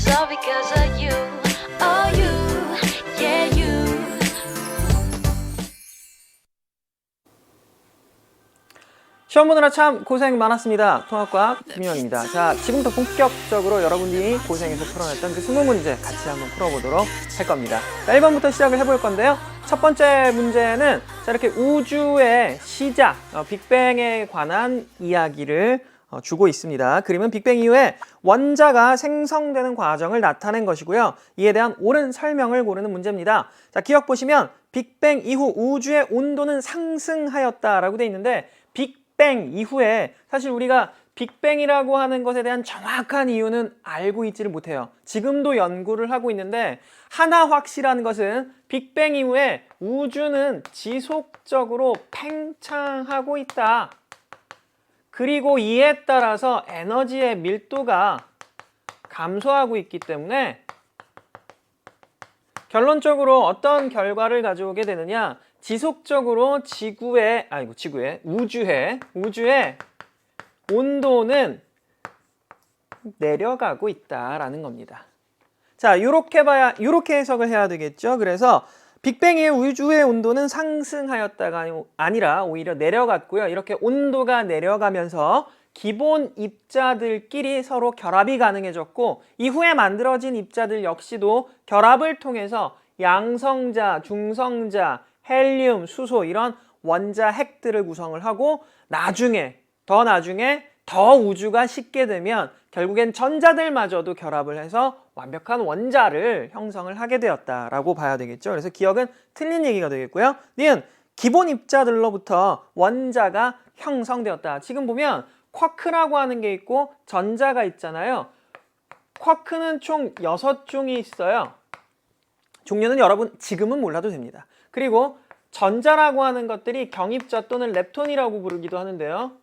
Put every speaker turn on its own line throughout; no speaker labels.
It's all because of you. Oh, you, yeah, you.
시험 보느라 참 고생 많았습니다. 통합과학 김희원입니다. 자, 지금부터 본격적으로 여러분이 고생해서 풀어냈던 그 20문제 같이 한번 풀어보도록 할 겁니다. 자, 1번부터 시작을 해볼 건데요. 첫 번째 문제는 자, 이렇게 우주의 시작, 빅뱅에 관한 이야기를 주고 있습니다. 그림은 빅뱅 이후에 원자가 생성되는 과정을 나타낸 것이고요. 이에 대한 옳은 설명을 고르는 문제입니다. 자, 기억 보시면 빅뱅 이후 우주의 온도는 상승하였다라고 돼 있는데 빅뱅 이후에 사실 우리가 빅뱅이라고 하는 것에 대한 정확한 이유는 알고 있지를 못해요. 지금도 연구를 하고 있는데 하나 확실한 것은 빅뱅 이후에 우주는 지속적으로 팽창하고 있다. 그리고 이에 따라서 에너지의 밀도가 감소하고 있기 때문에 결론적으로 어떤 결과를 가져오게 되느냐, 지속적으로 우주의 온도는 내려가고 있다라는 겁니다. 자, 요렇게 해석을 해야 되겠죠. 그래서 빅뱅 이후 우주의 온도는 상승하였다가 아니라 오히려 내려갔고요. 이렇게 온도가 내려가면서 기본 입자들끼리 서로 결합이 가능해졌고 이후에 만들어진 입자들 역시도 결합을 통해서 양성자, 중성자, 헬륨, 수소 이런 원자 핵들을 구성을 하고 나중에 더 우주가 식게 되면 결국엔 전자들마저도 결합을 해서 완벽한 원자를 형성을 하게 되었다라고 봐야 되겠죠. 그래서 기억은 틀린 얘기가 되겠고요. 니은 기본 입자들로부터 원자가 형성되었다. 지금 보면 쿼크라고 하는 게 있고 전자가 있잖아요. 쿼크는 총 6종이 있어요. 종류는 여러분 지금은 몰라도 됩니다. 그리고 전자라고 하는 것들이 경입자 또는 렙톤이라고 부르기도 하는데요.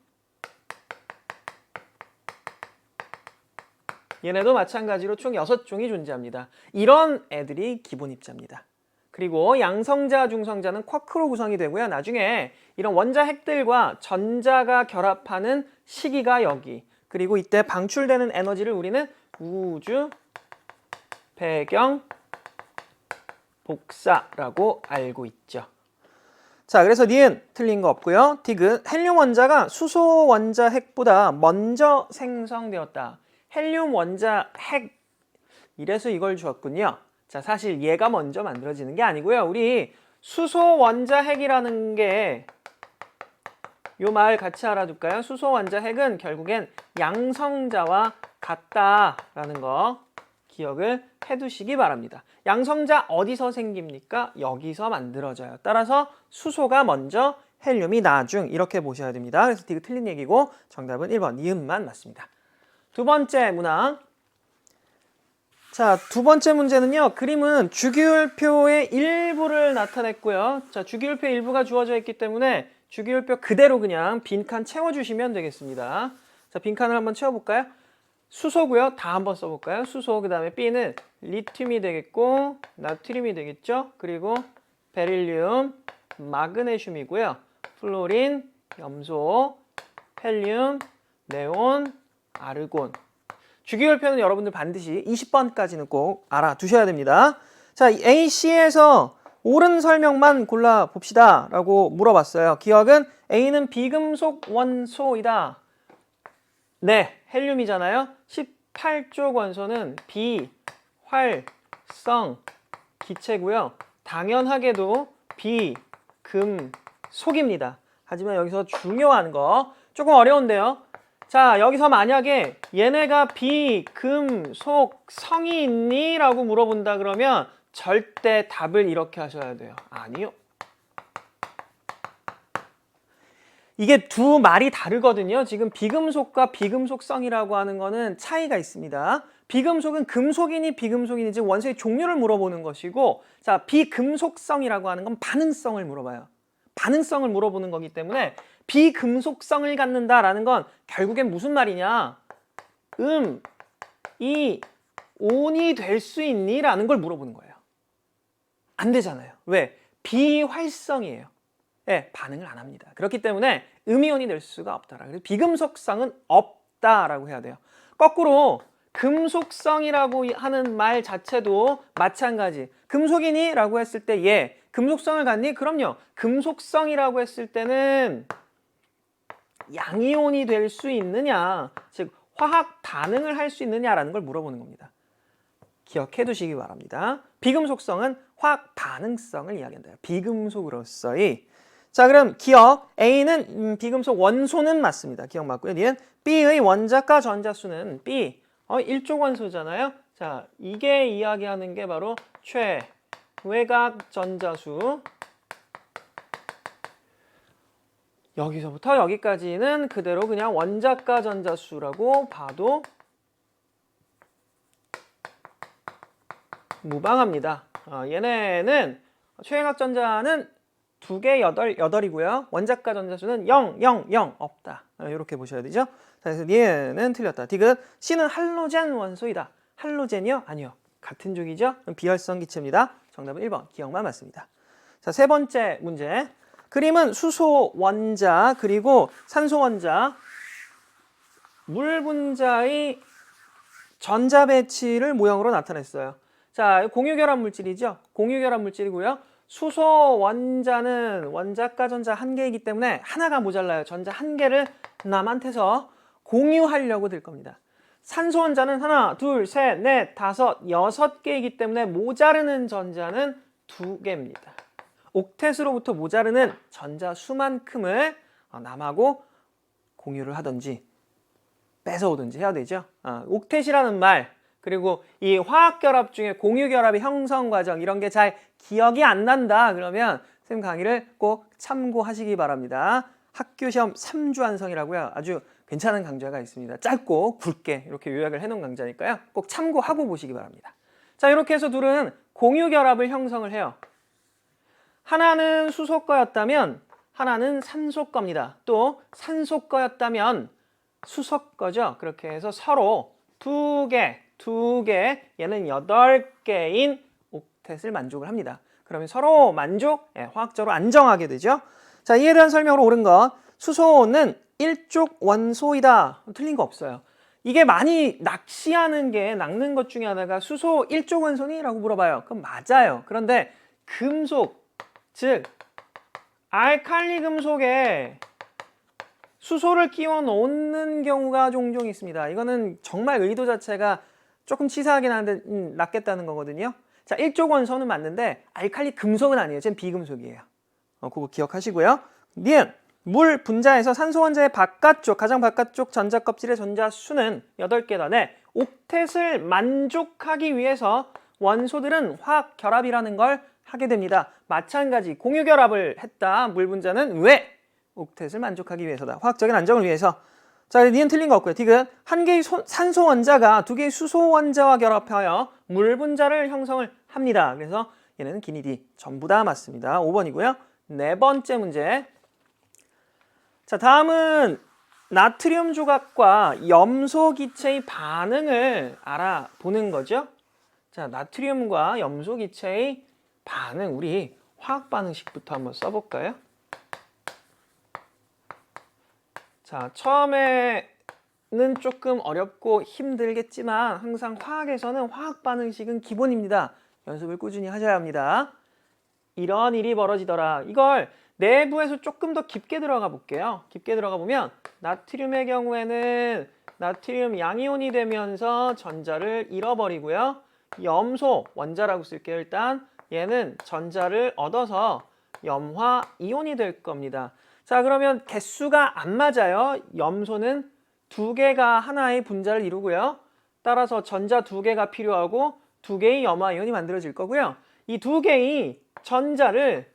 얘네도 마찬가지로 총 6종이 존재합니다. 이런 애들이 기본 입자입니다. 그리고 양성자, 중성자는 쿼크로 구성이 되고요. 나중에 이런 원자 핵들과 전자가 결합하는 시기가 여기. 그리고 이때 방출되는 에너지를 우리는 우주 배경 복사라고 알고 있죠. 자, 그래서 니은 틀린 거 없고요. 디귿 헬륨 원자가 수소 원자 핵보다 먼저 생성되었다. 헬륨 원자 핵, 이래서 이걸 주었군요. 자, 사실 얘가 먼저 만들어지는 게 아니고요. 우리 수소 원자 핵이라는 게 요 말 같이 알아둘까요? 수소 원자 핵은 결국엔 양성자와 같다라는 거 기억을 해두시기 바랍니다. 양성자 어디서 생깁니까? 여기서 만들어져요. 따라서 수소가 먼저, 헬륨이 나중, 이렇게 보셔야 됩니다. 그래서 디귿 틀린 얘기고 정답은 1번 니은만 맞습니다. 두 번째 문항. 자, 두 번째 문제는요. 그림은 주기율표의 일부를 나타냈고요. 자, 주기율표 일부가 주어져 있기 때문에 주기율표 그대로 그냥 빈칸 채워주시면 되겠습니다. 자, 빈칸을 한번 채워볼까요? 수소고요. 다 한번 써볼까요? 수소, 그 다음에 B는 리튬이 되겠고 나트륨이 되겠죠. 그리고 베릴륨, 마그네슘이고요. 플로린, 염소, 헬륨, 네온, 아르곤. 주기율표는 여러분들 반드시 20번까지는 꼭 알아두셔야 됩니다. 자, AC에서 옳은 설명만 골라봅시다 라고 물어봤어요. 기억은 A는 비금속 원소이다. 네, 헬륨이잖아요. 18쪽 원소는 비활성 기체고요. 당연하게도 비금속입니다. 하지만 여기서 중요한 거 조금 어려운데요. 자, 여기서 만약에 얘네가 비금속성이 있니? 라고 물어본다 그러면 절대 답을 이렇게 하셔야 돼요. 아니요. 이게 두 말이 다르거든요. 지금 비금속과 비금속성이라고 하는 거는 차이가 있습니다. 비금속은 금속이니 비금속이니 즉 원소의 종류를 물어보는 것이고, 자, 비금속성이라고 하는 건 반응성을 물어봐요. 반응성을 물어보는 거기 때문에 비금속성을 갖는다라는 건 결국엔 무슨 말이냐? 이 온이 될 수 있니? 라는 걸 물어보는 거예요. 안 되잖아요. 왜? 비활성이에요. 네, 반응을 안 합니다. 그렇기 때문에 음이온이 될 수가 없다라. 그래서 비금속성은 없다라고 해야 돼요. 거꾸로 금속성이라고 하는 말 자체도 마찬가지. 금속이니? 라고 했을 때 예. 금속성을 갖니? 그럼요. 금속성이라고 했을 때는 양이온이 될 수 있느냐, 즉 화학 반응을 할 수 있느냐라는 걸 물어보는 겁니다. 기억해 두시기 바랍니다. 비금속성은 화학 반응성을 이야기한다. 비금속으로서의. 자, 그럼 기억. A는 비금속 원소는 맞습니다. 기억 맞고요. 니은 B의 원자과 전자수는 B. 일족 원소잖아요. 자, 이게 이야기하는 게 바로 최외곽 전자수. 여기서부터 여기까지는 그대로 그냥 원자과 전자수라고 봐도 무방합니다. 얘네는 최외곽 전자는 2개 8이고요. 원자과 전자수는 0, 0, 0 없다. 이렇게 보셔야 되죠. 그래서 얘는 틀렸다. 디귿 C는 할로젠 원소이다. 할로젠이요? 아니요. 같은 족이죠. 비활성 기체입니다. 정답은 1번. 기억만 맞습니다. 자, 세 번째 문제. 그림은 수소 원자 그리고 산소 원자 물 분자의 전자 배치를 모형으로 나타냈어요. 자, 공유결합 물질이죠. 공유결합 물질이고요. 수소 원자는 원자과 전자 1개이기 때문에 하나가 모자라요. 전자 1개를 남한테서 공유하려고 될 겁니다. 산소 원자는 하나, 둘, 셋, 넷, 다섯, 6개이기 때문에 모자르는 전자는 2개입니다. 옥텟으로부터 모자르는 전자 수만큼을 남하고 공유를 하든지 뺏어오든지 해야 되죠. 옥텟이라는 말, 그리고 이 화학결합 중에 공유결합의 형성 과정 이런 게 잘 기억이 안 난다 그러면 선생님 강의를 꼭 참고하시기 바랍니다. 학교시험 3주 완성이라고요. 아주 괜찮은 강좌가 있습니다. 짧고 굵게 이렇게 요약을 해놓은 강좌니까요. 꼭 참고하고 보시기 바랍니다. 자, 이렇게 해서 둘은 공유결합을 형성을 해요. 하나는 수소 거였다면 하나는 산소 겁니다. 또 산소 거였다면 수소 거죠. 그렇게 해서 서로 2개, 얘는 8개인 옥텟을 만족을 합니다. 그러면 서로 만족, 화학적으로 안정하게 되죠. 자, 이에 대한 설명으로 옳은 것. 수소는 일족 원소이다. 틀린 거 없어요. 이게 많이 낚는 것 중에 하나가 수소 일족 원소니? 라고 물어봐요. 그럼 맞아요. 그런데 금속, 즉 알칼리 금속에 수소를 끼워 넣는 경우가 종종 있습니다. 이거는 정말 의도 자체가 조금 치사하긴 한데 낚겠다는 거거든요. 자, 일족 원소는 맞는데 알칼리 금속은 아니에요. 쟤는 비금속이에요. 그거 기억하시고요. 니은 물 분자에서 산소 원자의 바깥쪽, 가장 바깥쪽 전자 껍질의 전자 수는 8개단에 옥텟을 만족하기 위해서 원소들은 화학 결합이라는 걸 하게 됩니다. 마찬가지 공유 결합을 했다. 물 분자는 왜? 옥텟을 만족하기 위해서다. 화학적인 안정을 위해서. 자, 니은 틀린 거 없고요. 디귿 한 개의 산소 원자가 2개의 수소 원자와 결합하여 물 분자를 형성을 합니다. 그래서 얘는 기니 D 전부 다 맞습니다. 5번이고요. 네 번째 문제. 자, 다음은 나트륨 조각과 염소 기체의 반응을 알아보는 거죠. 자, 나트륨과 염소 기체의 반응, 우리 화학 반응식부터 한번 써볼까요? 자, 처음에는 조금 어렵고 힘들겠지만 항상 화학에서는 화학 반응식은 기본입니다. 연습을 꾸준히 하셔야 합니다. 이런 일이 벌어지더라. 이걸 내부에서 조금 더 깊게 들어가 볼게요. 깊게 들어가 보면 나트륨의 경우에는 나트륨 양이온이 되면서 전자를 잃어버리고요. 염소 원자라고 쓸게요. 일단 얘는 전자를 얻어서 염화 이온이 될 겁니다. 자, 그러면 개수가 안 맞아요. 염소는 2개가 하나의 분자를 이루고요. 따라서 전자 2개가 필요하고 2개의 염화 이온이 만들어질 거고요. 이 2개의 전자를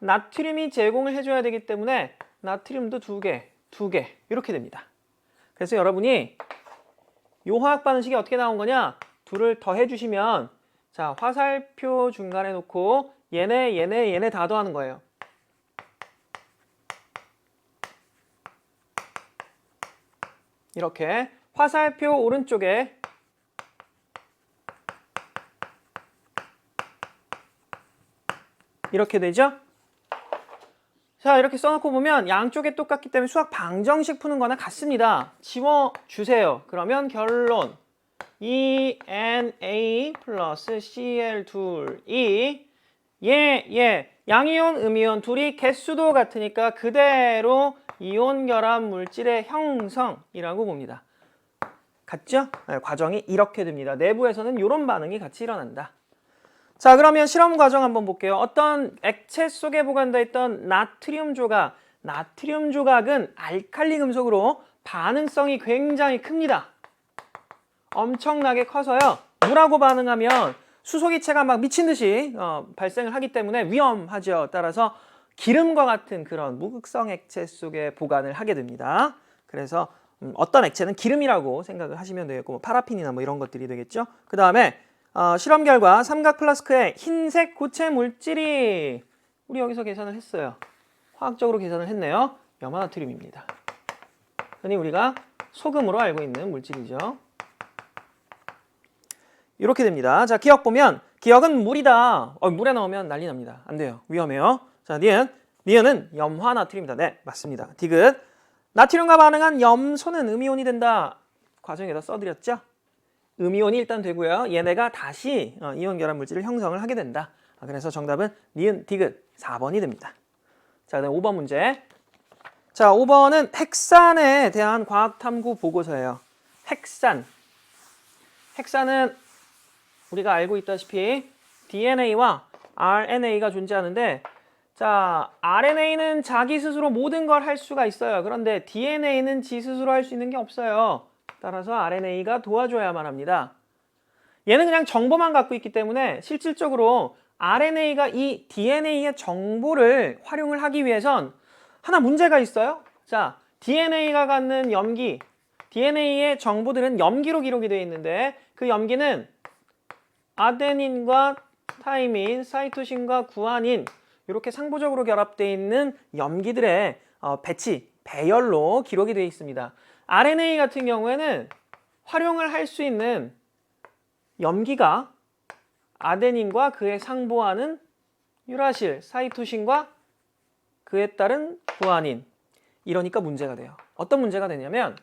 나트륨이 제공을 해줘야 되기 때문에 나트륨도 2개 이렇게 됩니다. 그래서 여러분이 이 화학 반응식이 어떻게 나온 거냐? 둘을 더해 주시면 자, 화살표 중간에 놓고 얘네 다 더하는 거예요. 이렇게 화살표 오른쪽에 이렇게 되죠? 자, 이렇게 써놓고 보면 양쪽에 똑같기 때문에 수학 방정식 푸는 거나 같습니다. 지워주세요. 그러면 결론. ENA 플러스 Cl2이 양이온, 음이온 둘이 개수도 같으니까 그대로 이온 결합 물질의 형성이라고 봅니다. 같죠? 네, 과정이 이렇게 됩니다. 내부에서는 이런 반응이 같이 일어난다. 자, 그러면 실험 과정 한번 볼게요. 어떤 액체 속에 보관되어 있던 나트륨 조각은 알칼리 금속으로 반응성이 굉장히 큽니다. 엄청나게 커서요. 물하고 반응하면 수소기체가 막 미친 듯이 발생을 하기 때문에 위험하죠. 따라서 기름과 같은 그런 무극성 액체 속에 보관을 하게 됩니다. 그래서 어떤 액체는 기름이라고 생각을 하시면 되겠고 뭐 파라핀이나 뭐 이런 것들이 되겠죠. 그 다음에 실험 결과 삼각 플라스크에 흰색 고체 물질이 우리 여기서 계산을 했어요. 화학적으로 계산을 했네요. 염화나트륨입니다. 흔히 우리가 소금으로 알고 있는 물질이죠. 이렇게 됩니다. 자, 기억 보면 기억은 물이다. 물에 넣으면 난리 납니다. 안 돼요. 위험해요. 자, 니은은 염화나트륨이다. 네, 맞습니다. 디귿. 나트륨과 반응한 염소는 음이온이 된다. 과정에다 써드렸죠? 음이온이 일단 되고요. 얘네가 다시 이온 결합 물질을 형성을 하게 된다. 그래서 정답은 니은, 디귿 4번이 됩니다. 자, 그다음 5번 문제. 자, 5번은 핵산에 대한 과학 탐구 보고서예요. 핵산은 우리가 알고 있다시피 DNA와 RNA가 존재하는데, 자, RNA는 자기 스스로 모든 걸 할 수가 있어요. 그런데 DNA는 지 스스로 할 수 있는 게 없어요. 따라서 RNA가 도와줘야만 합니다. 얘는 그냥 정보만 갖고 있기 때문에 실질적으로 RNA가 이 DNA의 정보를 활용을 하기 위해선 하나 문제가 있어요. 자, DNA가 갖는 염기, DNA의 정보들은 염기로 기록이 되어 있는데 그 염기는 아데닌과 타이민, 사이토신과 구아닌 이렇게 상부적으로 결합되어 있는 염기들의 배열로 기록이 되어 있습니다. RNA 같은 경우에는 활용을 할 수 있는 염기가 아데닌과 그에 상보하는 유라실, 사이토신과 그에 따른 구아닌. 이러니까 문제가 돼요. 어떤 문제가 되냐면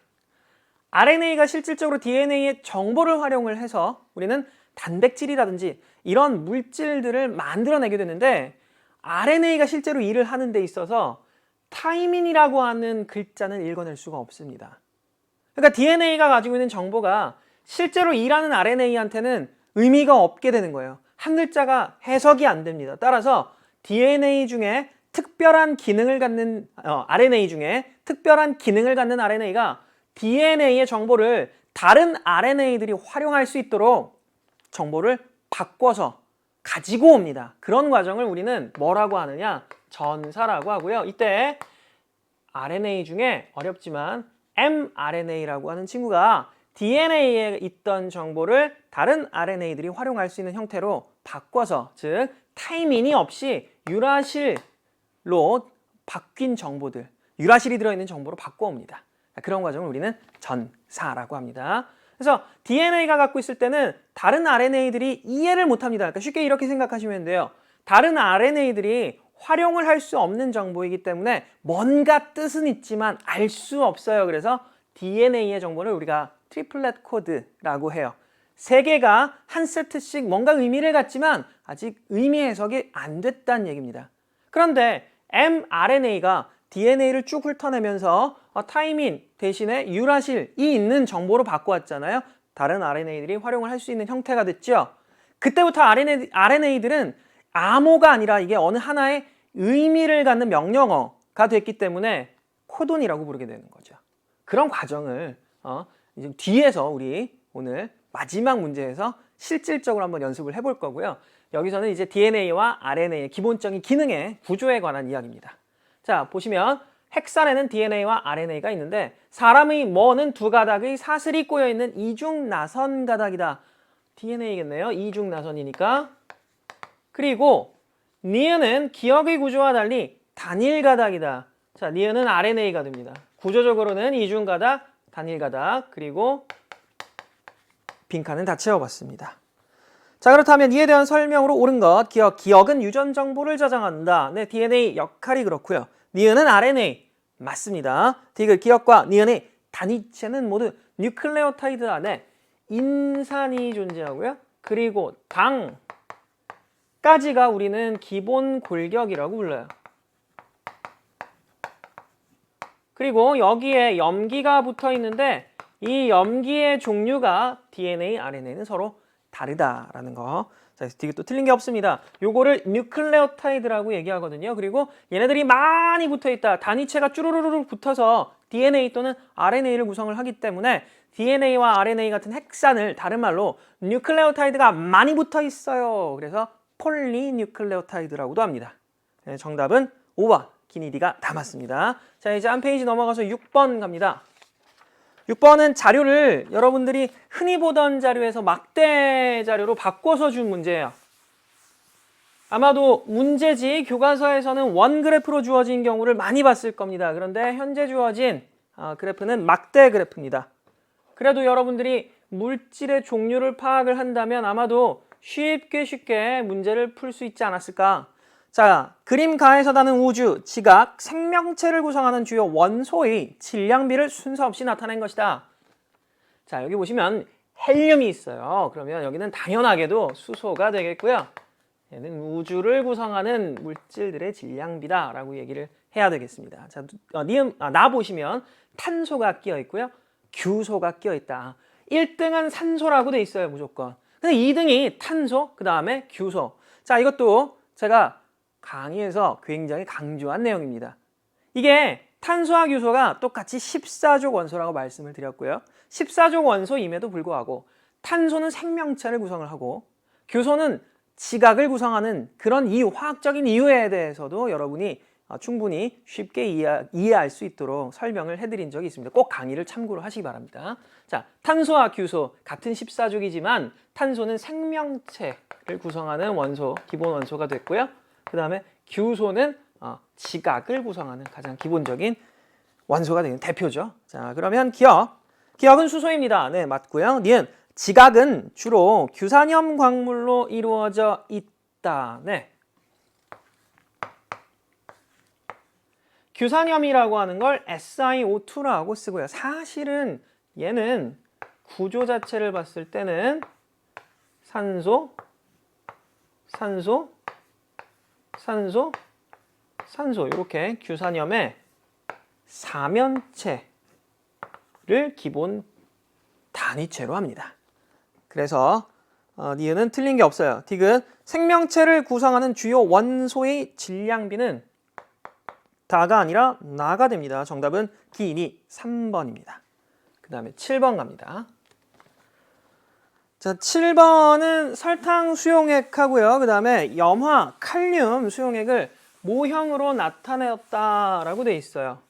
RNA가 실질적으로 DNA의 정보를 활용을 해서 우리는 단백질이라든지 이런 물질들을 만들어내게 되는데 RNA가 실제로 일을 하는 데 있어서 타이민이라고 하는 글자는 읽어낼 수가 없습니다. 그러니까 DNA가 가지고 있는 정보가 실제로 일하는 RNA한테는 의미가 없게 되는 거예요. 한 글자가 해석이 안 됩니다. 따라서 DNA 중에 특별한 기능을 갖는 RNA 중에 특별한 기능을 갖는 RNA가 DNA의 정보를 다른 RNA들이 활용할 수 있도록 정보를 바꿔서 가지고 옵니다. 그런 과정을 우리는 뭐라고 하느냐? 전사라고 하고요. 이때 RNA 중에 어렵지만 mRNA라고 하는 친구가 DNA에 있던 정보를 다른 RNA들이 활용할 수 있는 형태로 바꿔서, 즉 타이민이 없이 유라실로 바뀐 정보들, 유라실이 들어있는 정보로 바꿔옵니다. 그런 과정을 우리는 전사라고 합니다. 그래서 DNA가 갖고 있을 때는 다른 RNA들이 이해를 못합니다. 그러니까 쉽게 이렇게 생각하시면 돼요. 다른 RNA들이 활용을 할 수 없는 정보이기 때문에 뭔가 뜻은 있지만 알 수 없어요. 그래서 DNA의 정보를 우리가 트리플렛 코드라고 해요. 세 개가 한 세트씩 뭔가 의미를 갖지만 아직 의미 해석이 안 됐다는 얘기입니다. 그런데 mRNA가 DNA를 쭉 훑어내면서 타이민 대신에 유라실이 있는 정보로 바꿔왔잖아요. 다른 RNA들이 활용을 할 수 있는 형태가 됐죠. 그때부터 RNA들은 암호가 아니라 이게 어느 하나의 의미를 갖는 명령어가 됐기 때문에 코돈이라고 부르게 되는 거죠. 그런 과정을 이제 뒤에서 우리 오늘 마지막 문제에서 실질적으로 한번 연습을 해볼 거고요. 여기서는 이제 DNA와 RNA의 기본적인 기능의 구조에 관한 이야기입니다. 자, 보시면 핵산에는 DNA와 RNA가 있는데 사람의 뭐는 두 가닥의 사슬이 꼬여있는 이중나선 가닥이다. DNA겠네요. 이중나선이니까. 그리고 니은은 기억의 구조와 달리 단일 가닥이다. 자, 니은은 RNA가 됩니다. 구조적으로는 이중가닥, 단일가닥, 그리고 빈칸은 다 채워봤습니다. 자, 그렇다면 이에 대한 설명으로 옳은 것, 기억은 유전 정보를 저장한다. 네, DNA 역할이 그렇고요. 니은은 RNA 맞습니다. 디귿 기억과 니은의 단위체는 모두 뉴클레오타이드 안에 인산이 존재하고요. 그리고 당까지가 우리는 기본 골격이라고 불러요. 그리고 여기에 염기가 붙어 있는데 이 염기의 종류가 DNA, RNA는 서로 다르다라는 거. 자, 되게 또 틀린 게 없습니다. 요거를 뉴클레오타이드라고 얘기하거든요. 그리고 얘네들이 많이 붙어 있다. 단위체가 쭈루루루 붙어서 DNA 또는 RNA를 구성을 하기 때문에 DNA와 RNA 같은 핵산을 다른 말로 뉴클레오타이드가 많이 붙어 있어요. 그래서 폴리뉴클레오타이드라고도 합니다. 네, 정답은 5번 기니디가 다 맞습니다. 자, 이제 한 페이지 넘어가서 6번 갑니다. 6번은 자료를 여러분들이 흔히 보던 자료에서 막대 자료로 바꿔서 준 문제예요. 아마도 문제지 교과서에서는 원 그래프로 주어진 경우를 많이 봤을 겁니다. 그런데 현재 주어진 그래프는 막대 그래프입니다. 그래도 여러분들이 물질의 종류를 파악을 한다면 아마도 쉽게 문제를 풀 수 있지 않았을까. 자, 그림가에서 나는 우주, 지각, 생명체를 구성하는 주요 원소의 질량비를 순서 없이 나타낸 것이다. 자, 여기 보시면 헬륨이 있어요. 그러면 여기는 당연하게도 수소가 되겠고요. 얘는 우주를 구성하는 물질들의 질량비다 라고 얘기를 해야 되겠습니다. 자, 나 보시면 탄소가 끼어 있고요. 규소가 끼어 있다. 1등은 산소라고 돼 있어요, 무조건. 근데 2등이 탄소, 그 다음에 규소. 자, 이것도 제가 강의에서 굉장히 강조한 내용입니다. 이게 탄소와 규소가 똑같이 14족 원소라고 말씀을 드렸고요. 14족 원소임에도 불구하고 탄소는 생명체를 구성을 하고 규소는 지각을 구성하는 그런 이유, 화학적인 이유에 대해서도 여러분이 충분히 쉽게 이해할 수 있도록 설명을 해드린 적이 있습니다. 꼭 강의를 참고로 하시기 바랍니다. 자, 탄소와 규소 같은 14족이지만 탄소는 생명체를 구성하는 원소, 기본 원소가 됐고요. 그 다음에 규소는 지각을 구성하는 가장 기본적인 원소가 되는 대표죠. 자, 그러면 기억은 수소입니다. 네, 맞고요. 니은 지각은 주로 규산염 광물로 이루어져 있다. 네. 규산염이라고 하는 걸 SiO2라고 쓰고요. 사실은 얘는 구조 자체를 봤을 때는 산소 이렇게 규산염의 사면체를 기본 단위체로 합니다. 그래서 니은은 틀린 게 없어요. 디귿 생명체를 구성하는 주요 원소의 질량비는 다가 아니라 나가 됩니다. 정답은 기인이 3번입니다. 그 다음에 7번 갑니다. 자, 7번은 설탕 수용액하고요. 그 다음에 염화, 칼륨 수용액을 모형으로 나타내었다라고 돼 있어요.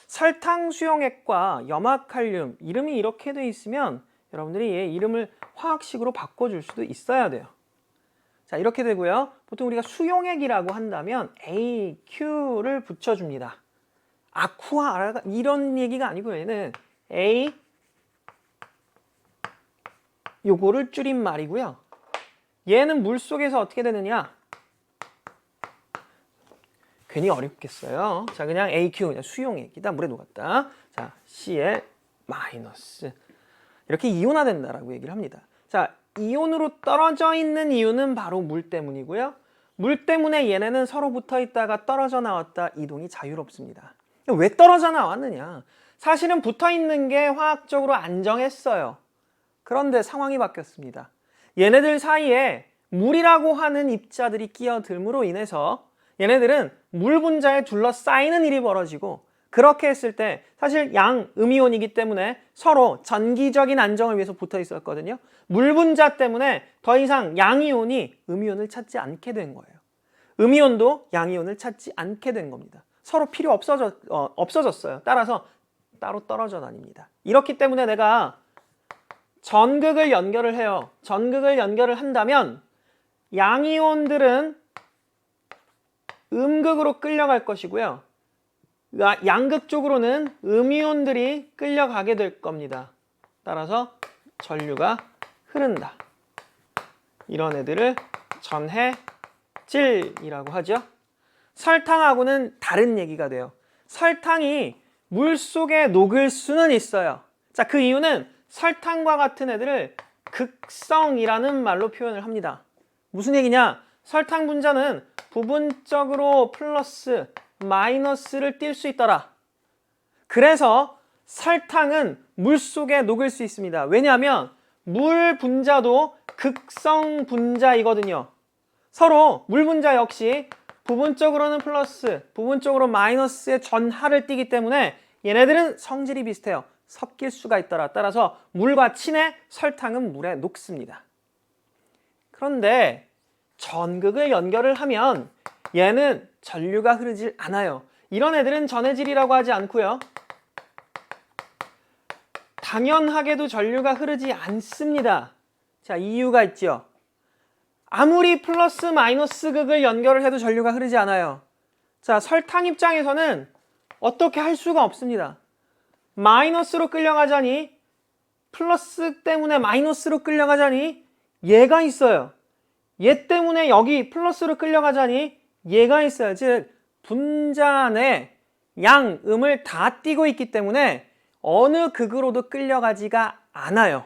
설탕 수용액과 염화, 칼륨 이름이 이렇게 돼 있으면 여러분들이 얘 이름을 화학식으로 바꿔줄 수도 있어야 돼요. 자, 이렇게 되고요. 보통 우리가 수용액이라고 한다면 AQ를 붙여줍니다. 아쿠아 이런 얘기가 아니고 얘는 A 요거를 줄인 말이고요. 얘는 물속에서 어떻게 되느냐? 괜히 어렵겠어요. 자, 그냥 AQ, 그냥 수용액이다. 물에 녹았다. 자, Cl 마이너스. 이렇게 이온화된다라고 얘기를 합니다. 자, 이온으로 떨어져 있는 이유는 바로 물 때문이고요. 물 때문에 얘네는 서로 붙어 있다가 떨어져 나왔다. 이동이 자유롭습니다. 왜 떨어져 나왔느냐? 사실은 붙어 있는 게 화학적으로 안정했어요. 그런데 상황이 바뀌었습니다. 얘네들 사이에 물이라고 하는 입자들이 끼어들므로 인해서 얘네들은 물 분자에 둘러싸이는 일이 벌어지고 그렇게 했을 때 사실 양 음이온이기 때문에 서로 전기적인 안정을 위해서 붙어 있었거든요. 물 분자 때문에 더 이상 양이온이 음이온을 찾지 않게 된 거예요. 음이온도 양이온을 찾지 않게 된 겁니다. 서로 필요 없어졌어요. 따라서 따로 떨어져 다닙니다. 이렇기 때문에 내가 전극을 연결을 해요. 전극을 연결을 한다면 양이온들은 음극으로 끌려갈 것이고요. 양극 쪽으로는 음이온들이 끌려가게 될 겁니다. 따라서 전류가 흐른다. 이런 애들을 전해질이라고 하죠. 설탕하고는 다른 얘기가 돼요. 설탕이 물 속에 녹을 수는 있어요. 자, 그 이유는 설탕과 같은 애들을 극성이라는 말로 표현을 합니다. 무슨 얘기냐? 설탕 분자는 부분적으로 플러스, 마이너스를 띌 수 있더라. 그래서 설탕은 물 속에 녹을 수 있습니다. 왜냐하면 물 분자도 극성 분자이거든요. 서로 물 분자 역시 부분적으로는 플러스, 부분적으로 마이너스의 전하를 띠기 때문에 얘네들은 성질이 비슷해요. 섞일 수가 있더라. 따라서 물과 친해 설탕은 물에 녹습니다. 그런데 전극을 연결을 하면 얘는 전류가 흐르질 않아요. 이런 애들은 전해질이라고 하지 않고요. 당연하게도 전류가 흐르지 않습니다. 자, 이유가 있죠. 아무리 플러스 마이너스 극을 연결을 해도 전류가 흐르지 않아요. 자, 설탕 입장에서는 어떻게 할 수가 없습니다. 마이너스로 끌려가자니 플러스 때문에 마이너스로 끌려가자니 얘가 있어요. 얘 때문에 여기 플러스로 끌려가자니 얘가 있어요. 즉 분자 내 양음을 다 띄고 있기 때문에 어느 극으로도 끌려가지가 않아요.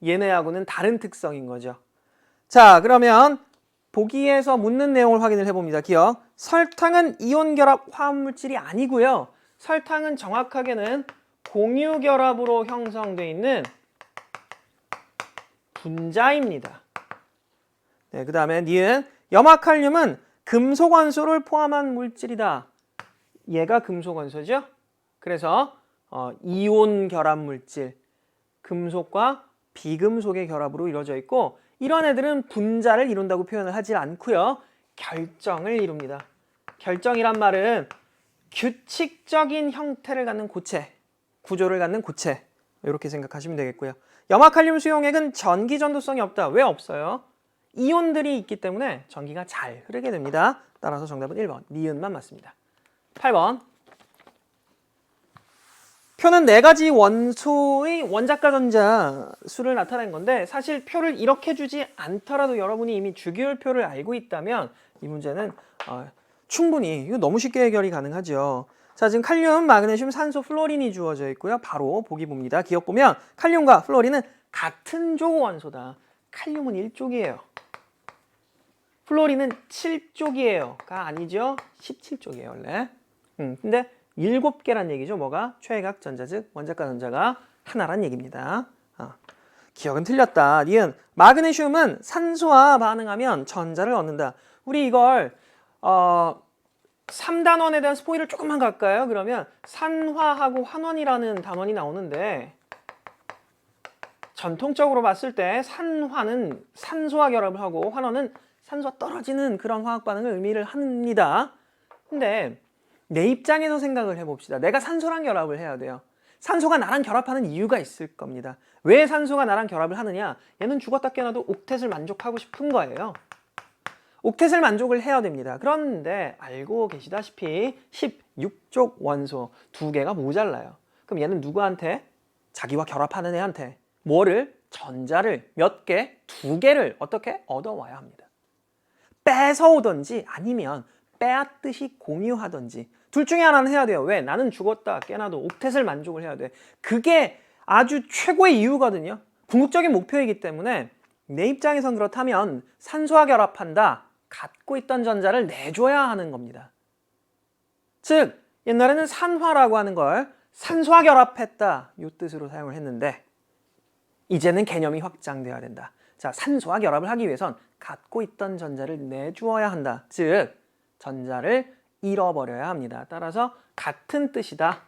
얘네하고는 다른 특성인 거죠. 자, 그러면 보기에서 묻는 내용을 확인을 해봅니다. 기억. 설탕은 이온 결합 화합물질이 아니고요. 설탕은 정확하게는 공유 결합으로 형성되어 있는 분자입니다. 네, 그 다음에 니은 염화칼륨은 금속 원소를 포함한 물질이다. 얘가 금속 원소죠. 그래서 이온 결합 물질, 금속과 비금속의 결합으로 이루어져 있고 이런 애들은 분자를 이룬다고 표현을 하지 않고요. 결정을 이룹니다. 결정이란 말은 규칙적인 형태를 갖는 고체, 구조를 갖는 고체 이렇게 생각하시면 되겠고요. 염화칼륨 수용액은 전기 전도성이 없다. 왜 없어요? 이온들이 있기 때문에 전기가 잘 흐르게 됩니다. 따라서 정답은 1번, 니은만 맞습니다. 8번. 표는 4가지 원소의 원자과 전자 수를 나타낸 건데 사실 표를 이렇게 주지 않더라도 여러분이 이미 주기율표를 알고 있다면 이 문제는 충분히 이거 너무 쉽게 해결이 가능하죠. 자, 지금 칼륨, 마그네슘, 산소, 플로린이 주어져 있고요. 바로 보기 봅니다. 기억 보면 칼륨과 플로린은 같은 조 원소다. 칼륨은 1쪽이에요. 플로린은 7쪽이에요가 아니죠. 17쪽이에요 원래. 근데 7개란 얘기죠. 뭐가? 최외각 전자, 즉 원자과 전자가 하나란 얘기입니다. 기억은 틀렸다. 니은 마그네슘은 산소와 반응하면 전자를 얻는다. 우리 이걸 3단원에 대한 스포일을 조금만 갈까요? 그러면 산화하고 환원이라는 단원이 나오는데 전통적으로 봤을 때 산화는 산소와 결합을 하고 환원은 산소와 떨어지는 그런 화학 반응을 의미를 합니다. 근데 내 입장에서 생각을 해봅시다. 내가 산소랑 결합을 해야 돼요. 산소가 나랑 결합하는 이유가 있을 겁니다. 왜 산소가 나랑 결합을 하느냐? 얘는 죽었다 깨어나도 옥텟을 만족하고 싶은 거예요. 옥텟을 만족을 해야 됩니다. 그런데 알고 계시다시피 16쪽 원소 2개가 모자라요. 그럼 얘는 누구한테? 자기와 결합하는 애한테 뭐를? 전자를 몇 개? 2개를 어떻게? 얻어와야 합니다. 뺏어오든지 아니면 빼앗듯이 공유하든지 둘 중에 하나는 해야 돼요. 왜? 나는 죽었다 깨나도 옥텟을 만족을 해야 돼. 그게 아주 최고의 이유거든요. 궁극적인 목표이기 때문에 내 입장에선 그렇다면 산소와 결합한다. 갖고 있던 전자를 내줘야 하는 겁니다. 즉 옛날에는 산화라고 하는 걸 산소와 결합했다 이 뜻으로 사용을 했는데 이제는 개념이 확장되어야 된다. 자, 산소와 결합을 하기 위해선 갖고 있던 전자를 내주어야 한다. 즉 전자를 잃어버려야 합니다. 따라서 같은 뜻이다.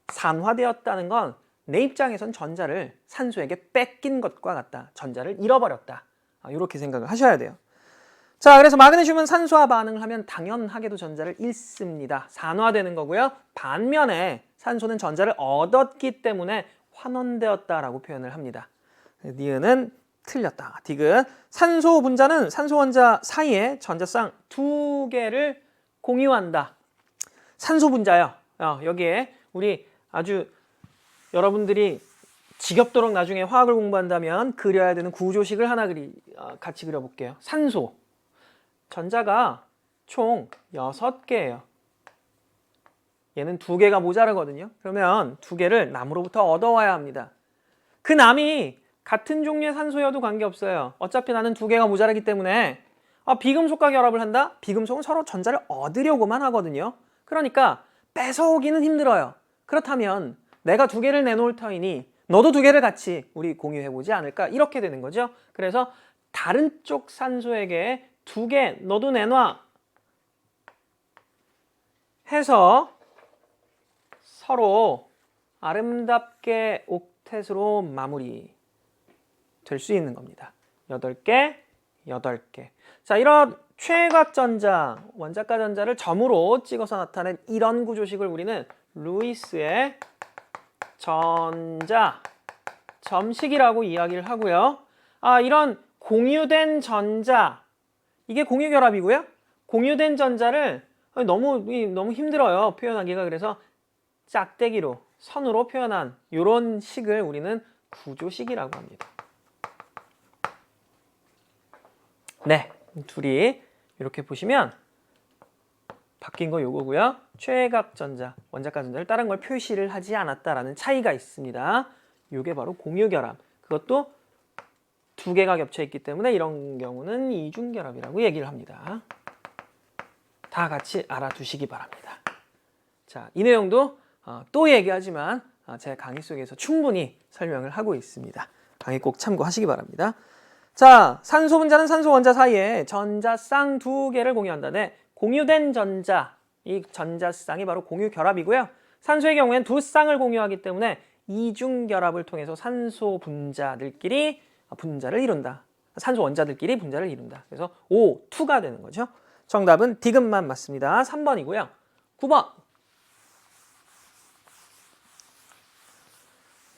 산화되었다는 건 내 입장에선 전자를 산소에게 뺏긴 것과 같다. 전자를 잃어버렸다. 이렇게 생각을 하셔야 돼요. 자, 그래서 마그네슘은 산소와 반응을 하면 당연하게도 전자를 잃습니다. 산화되는 거고요. 반면에 산소는 전자를 얻었기 때문에 환원되었다라고 표현을 합니다. 니은은 틀렸다. 디귿. 산소 분자는 산소 원자 사이에 전자쌍 2개를 공유한다. 산소 분자요. 여기에 우리 아주 여러분들이 지겹도록 나중에 화학을 공부한다면 그려야 되는 구조식을 하나 같이 그려볼게요. 산소. 전자가 총 6개예요. 얘는 2개가 모자르거든요. 그러면 2개를 남으로부터 얻어와야 합니다. 그 남이 같은 종류의 산소여도 관계없어요. 어차피 나는 두 개가 모자라기 때문에 비금속과 결합을 한다? 비금속은 서로 전자를 얻으려고만 하거든요. 그러니까 뺏어오기는 힘들어요. 그렇다면 내가 두 개를 내놓을 터이니 너도 두 개를 같이 우리 공유해보지 않을까? 이렇게 되는 거죠. 그래서 다른 쪽 산소에게 두 개 너도 내놔 해서 서로 아름답게 옥텟으로 마무리 될 수 있는 겁니다. 8개, 8개. 자, 이런 최각전자, 원자가 전자를 점으로 찍어서 나타낸 이런 구조식을 우리는 루이스의 전자 점식이라고 이야기를 하고요. 이런 공유된 전자, 이게 공유결합이고요. 공유된 전자를 너무 힘들어요. 표현하기가. 그래서 짝대기로, 선으로 표현한 이런 식을 우리는 구조식이라고 합니다. 네, 둘이 이렇게 보시면 바뀐 거 요거고요. 최각전자, 원자가 전자를 다른 걸 표시를 하지 않았다라는 차이가 있습니다. 요게 바로 공유결합. 그것도 두 개가 겹쳐 있기 때문에 이런 경우는 이중결합이라고 얘기를 합니다. 다 같이 알아두시기 바랍니다. 자, 이 내용도 또 얘기하지만 제 강의 속에서 충분히 설명을 하고 있습니다. 강의 꼭 참고하시기 바랍니다. 자, 산소 분자는 산소 원자 사이에 전자쌍 두 개를 공유한다. 네, 공유된 전자, 이 전자쌍이 바로 공유결합이고요. 산소의 경우엔 두 쌍을 공유하기 때문에 이중결합을 통해서 산소 분자들끼리 분자를 이룬다. 산소 원자들끼리 분자를 이룬다. 그래서 O2가 되는 거죠. 정답은 디귿만 맞습니다. 3번이고요. 9번.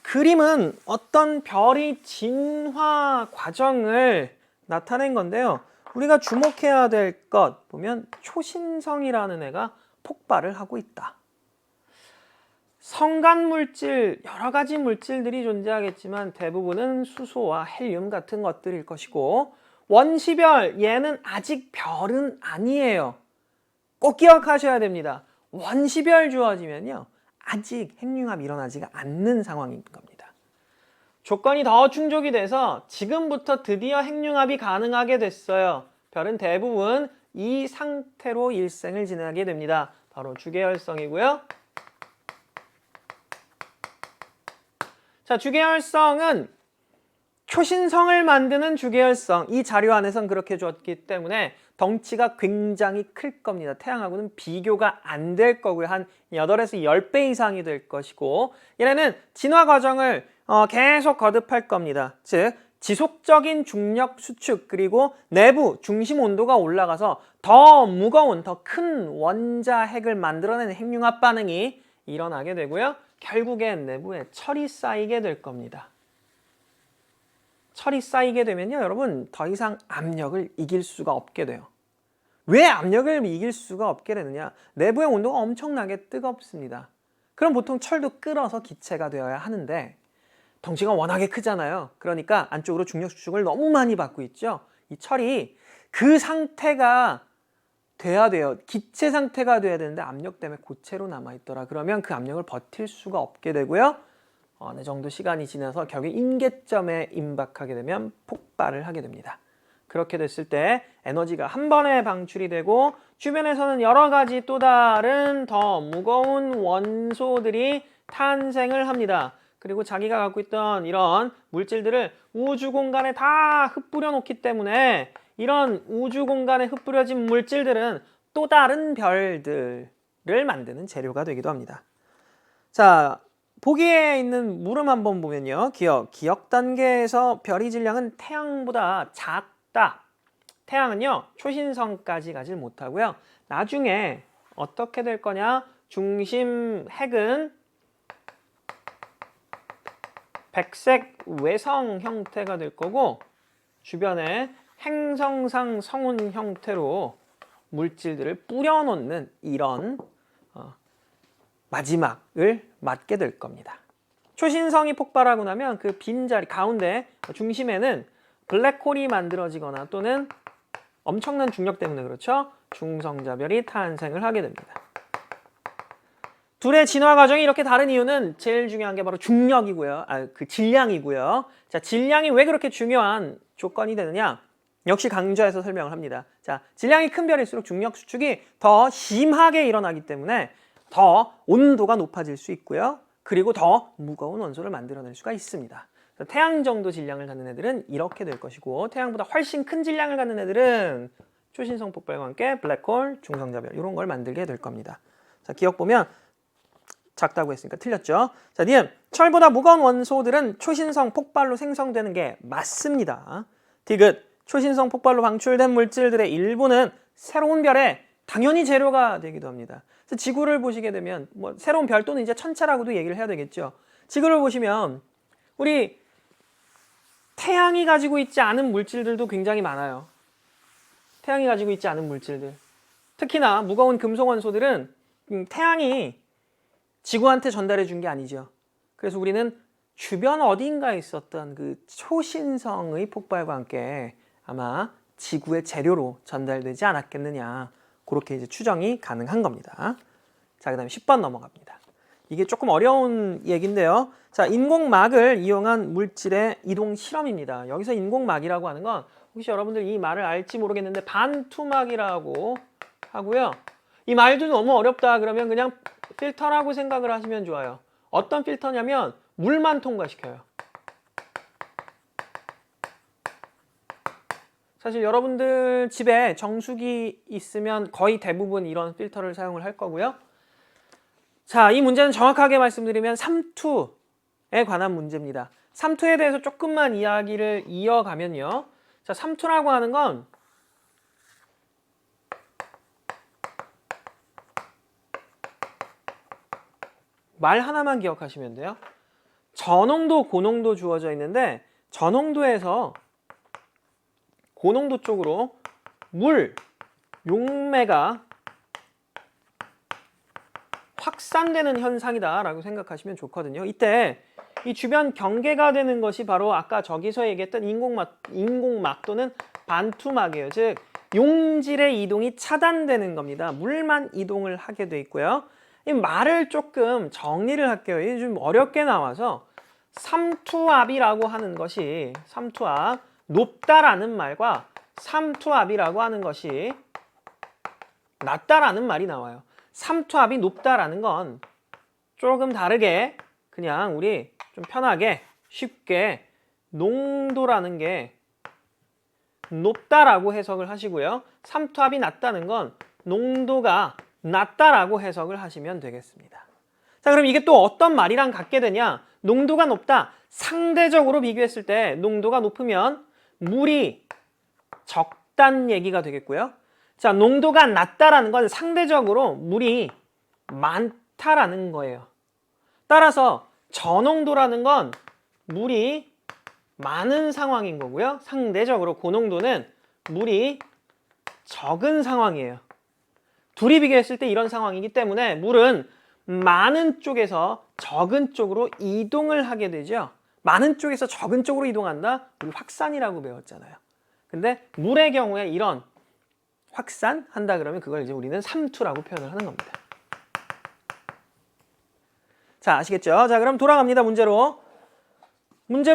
그림은 어떤 별이 진화 과정을 나타낸 건데요. 우리가 주목해야 될 것 보면 초신성이라는 애가 폭발을 하고 있다. 성간물질, 여러 가지 물질들이 존재하겠지만 대부분은 수소와 헬륨 같은 것들일 것이고, 원시별, 얘는 아직 별은 아니에요. 꼭 기억하셔야 됩니다. 원시별 주어지면요, 아직 핵융합이 일어나지가 않는 상황인 겁니다. 조건이 더 충족이 돼서 지금부터 드디어 핵융합이 가능하게 됐어요. 별은 대부분 이 상태로 일생을 지내게 됩니다. 바로 주계열성이고요. 자, 주계열성은 초신성을 만드는 주계열성, 이 자료 안에선 그렇게 줬기 때문에 덩치가 굉장히 클 겁니다. 태양하고는 비교가 안 될 거고요. 한 8에서 10배 이상이 될 것이고, 얘네는 진화 과정을 계속 거듭할 겁니다. 즉, 지속적인 중력 수축, 그리고 내부 중심 온도가 올라가서 더 무거운, 더 큰 원자 핵을 만들어내는 핵융합 반응이 일어나게 되고요. 결국엔 내부에 철이 쌓이게 될 겁니다. 철이 쌓이게 되면요, 여러분, 더 이상 압력을 이길 수가 없게 돼요. 왜 압력을 이길 수가 없게 되느냐? 내부의 온도가 엄청나게 뜨겁습니다. 그럼 보통 철도 끓어서 기체가 되어야 하는데 덩치가 워낙에 크잖아요. 그러니까 안쪽으로 중력 수축을 너무 많이 받고 있죠. 이 철이 그 상태가 돼야 돼요. 기체 상태가 돼야 되는데 압력 때문에 고체로 남아있더라. 그러면 그 압력을 버틸 수가 없게 되고요. 어느 정도 시간이 지나서 결국 임계점에 임박하게 되면 폭발을 하게 됩니다. 그렇게 됐을 때 에너지가 한 번에 방출이 되고 주변에서는 여러 가지 또 다른 더 무거운 원소들이 탄생을 합니다. 그리고 자기가 갖고 있던 이런 물질들을 우주 공간에 다 흩뿌려 놓기 때문에 이런 우주 공간에 흩뿌려진 물질들은 또 다른 별들을 만드는 재료가 되기도 합니다. 자, 보기에 있는 물음 한번 보면요. 기억 단계에서 별의 질량은 태양보다 작다. 태양은요, 초신성까지 가질 못하고요. 나중에 어떻게 될 거냐? 중심 핵은 백색 외성 형태가 될 거고, 주변에 행성상 성운 형태로 물질들을 뿌려놓는 이런 마지막을 맞게 될 겁니다. 초신성이 폭발하고 나면 그 빈자리 가운데 중심에는 블랙홀이 만들어지거나 또는 엄청난 중력 때문에 그렇죠, 중성자별이 탄생을 하게 됩니다. 둘의 진화 과정이 이렇게 다른 이유는 제일 중요한 게 바로 중력이고요. 그 질량이고요. 자, 질량이 왜 그렇게 중요한 조건이 되느냐? 역시 강조해서 설명을 합니다. 자, 질량이 큰 별일수록 중력 수축이 더 심하게 일어나기 때문에 더 온도가 높아질 수 있고요. 그리고 더 무거운 원소를 만들어낼 수가 있습니다. 태양 정도 질량을 갖는 애들은 이렇게 될 것이고 태양보다 훨씬 큰 질량을 갖는 애들은 초신성 폭발과 함께 블랙홀, 중성자별 이런 걸 만들게 될 겁니다. 자, 기억 보면 작다고 했으니까 틀렸죠. 자, 니은 철보다 무거운 원소들은 초신성 폭발로 생성되는 게 맞습니다. 디귿 초신성 폭발로 방출된 물질들의 일부는 새로운 별의 당연히 재료가 되기도 합니다. 그래서 지구를 보시게 되면 뭐 새로운 별 또는 이제 천체라고도 얘기를 해야 되겠죠. 지구를 보시면 우리 태양이 가지고 있지 않은 물질들도 굉장히 많아요. 태양이 가지고 있지 않은 물질들. 특히나 무거운 금속 원소들은 태양이 지구한테 전달해 준 게 아니죠. 그래서 우리는 주변 어딘가에 있었던 그 초신성의 폭발과 함께 아마 지구의 재료로 전달되지 않았겠느냐. 그렇게 이제 추정이 가능한 겁니다. 자, 그 다음에 10번 넘어갑니다. 이게 조금 어려운 얘기인데요. 자, 인공막을 이용한 물질의 이동 실험입니다. 여기서 인공막이라고 하는 건 혹시 여러분들 이 말을 알지 모르겠는데 반투막이라고 하고요. 이 말도 너무 어렵다 그러면 그냥 필터라고 생각을 하시면 좋아요. 어떤 필터냐면 물만 통과시켜요. 사실 여러분들 집에 정수기 있으면 거의 대부분 이런 필터를 사용을 할 거고요. 자, 이 문제는 정확하게 말씀드리면 삼투에 관한 문제입니다. 삼투에 대해서 조금만 이야기를 이어가면요. 자, 삼투라고 하는 건 말 하나만 기억하시면 돼요. 저농도, 고농도 주어져 있는데 저농도에서 고농도 쪽으로 물, 용매가 확산되는 현상이다 라고 생각하시면 좋거든요. 이때 이 주변 경계가 되는 것이 바로 아까 저기서 얘기했던 인공막 또는 반투막이에요. 즉 용질의 이동이 차단되는 겁니다. 물만 이동을 하게 돼 있고요. 이 말을 조금 정리를 할게요. 이게 좀 어렵게 나와서 삼투압이라고 하는 것이 삼투압, 높다라는 말과 삼투압이라고 하는 것이 낮다라는 말이 나와요. 삼투압이 높다라는 건 조금 다르게 그냥 우리 좀 편하게 쉽게 농도라는 게 높다라고 해석을 하시고요. 삼투압이 낮다는 건 농도가 낮다라고 해석을 하시면 되겠습니다. 자, 그럼 이게 또 어떤 말이랑 같게 되냐? 농도가 높다. 상대적으로 비교했을 때 농도가 높으면 물이 적다는 얘기가 되겠고요. 자, 농도가 낮다라는 건 상대적으로 물이 많다라는 거예요. 따라서 저농도라는 건 물이 많은 상황인 거고요. 상대적으로 고농도는 물이 적은 상황이에요. 둘이 비교했을 때 이런 상황이기 때문에 물은 많은 쪽에서 적은 쪽으로 이동을 하게 되죠. 많은 쪽에서 적은 쪽으로 이동한다? 우리 확산이라고 배웠잖아요. 근데 물의 경우에 이런 확산한다 그러면 그걸 이제 우리는 삼투라고 표현을 하는 겁니다. 자, 아시겠죠? 자, 그럼 돌아갑니다. 문제로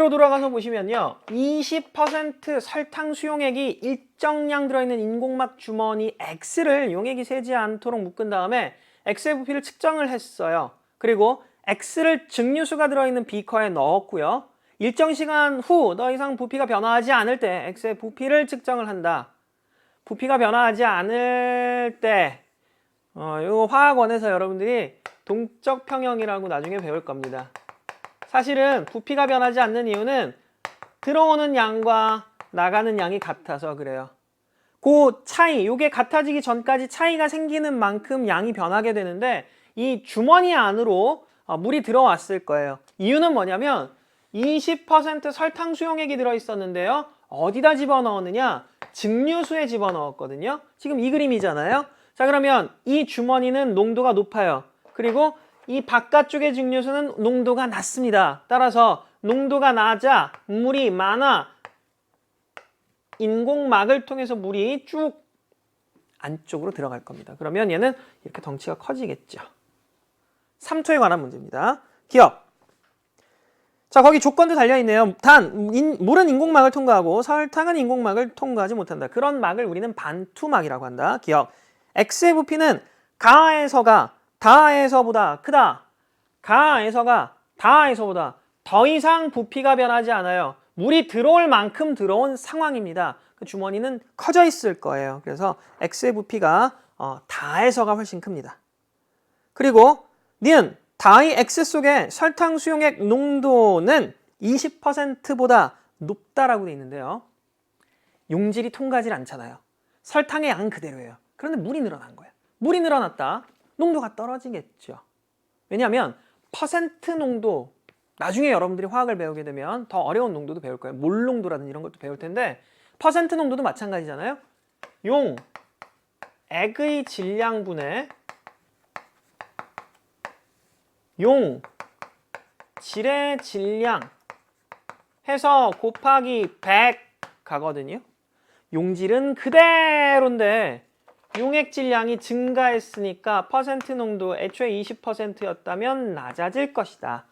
돌아가서 보시면요. 20% 설탕 수용액이 일정량 들어있는 인공막 주머니 X를 용액이 새지 않도록 묶은 다음에 X의 부피를 측정을 했어요. 그리고 X를 증류수가 들어있는 비커에 넣었고요. 일정 시간 후 더 이상 부피가 변화하지 않을 때 X의 부피를 측정을 한다. 부피가 변화하지 않을 때 이거 화학원에서 여러분들이 동적 평형이라고 나중에 배울 겁니다. 사실은 부피가 변하지 않는 이유는 들어오는 양과 나가는 양이 같아서 그래요. 그 차이, 이게 같아지기 전까지 차이가 생기는 만큼 양이 변하게 되는데 이 주머니 안으로 물이 들어왔을 거예요. 이유는 뭐냐면 20% 설탕 수용액이 들어있었는데요. 어디다 집어넣었느냐? 증류수에 집어넣었거든요. 지금 이 그림이잖아요. 자, 그러면 이 주머니는 농도가 높아요. 그리고 이 바깥쪽의 증류수는 농도가 낮습니다. 따라서 농도가 낮아 물이 많아 인공막을 통해서 물이 쭉 안쪽으로 들어갈 겁니다. 그러면 얘는 이렇게 덩치가 커지겠죠. 삼투에 관한 문제입니다. 기억. 자, 거기 조건도 달려있네요. 물은 인공막을 통과하고 설탕은 인공막을 통과하지 못한다. 그런 막을 우리는 반투막이라고 한다. 기억. X의 부피는 가에서가 다에서보다 크다. 가에서가 다에서보다 더 이상 부피가 변하지 않아요. 물이 들어올 만큼 들어온 상황입니다. 그 주머니는 커져 있을 거예요. 그래서 X의 부피가 다에서가 훨씬 큽니다. 그리고 니은 다의 X 속에 설탕 수용액 농도는 20%보다 높다라고 되어 있는데요. 용질이 통과하지 않잖아요. 설탕의 양 그대로예요. 그런데 물이 늘어난 거예요. 물이 늘어났다. 농도가 떨어지겠죠. 왜냐하면 퍼센트 농도, 나중에 여러분들이 화학을 배우게 되면 더 어려운 농도도 배울 거예요. 몰 농도라든지 이런 것도 배울 텐데 퍼센트 농도도 마찬가지잖아요. 용, 액의 질량분의 용, 질의 질량 해서 곱하기 100 가거든요. 용질은 그대로인데 용액 질량이 증가했으니까 퍼센트 농도 애초에 20%였다면 낮아질 것이다.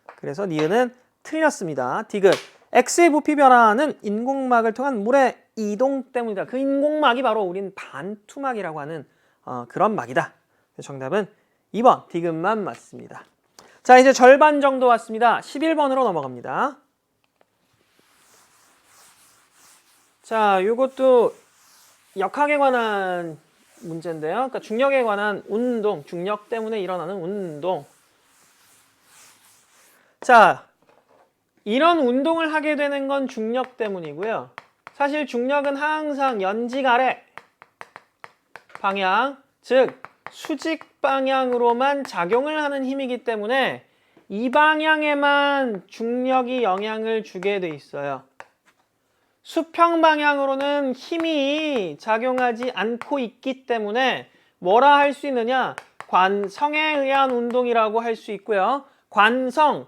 그래서 니은은 틀렸습니다. 디귿. X의 부피 변화는 인공막을 통한 물의 이동 때문이다. 그 인공막이 바로 우린 반투막이라고 하는 그런 막이다. 정답은 2번 디귿만 맞습니다. 자, 이제 절반 정도 왔습니다. 11번으로 넘어갑니다. 자, 요것도 역학에 관한 문제인데요. 그러니까 중력에 관한 운동, 중력 때문에 일어나는 운동. 자, 이런 운동을 하게 되는 건 중력 때문이고요. 사실 중력은 항상 연직 아래 방향, 즉 수직 방향으로만 작용을 하는 힘이기 때문에 이 방향에만 중력이 영향을 주게 돼 있어요. 수평 방향으로는 힘이 작용하지 않고 있기 때문에 뭐라 할 수 있느냐? 관성에 의한 운동이라고 할 수 있고요. 관성,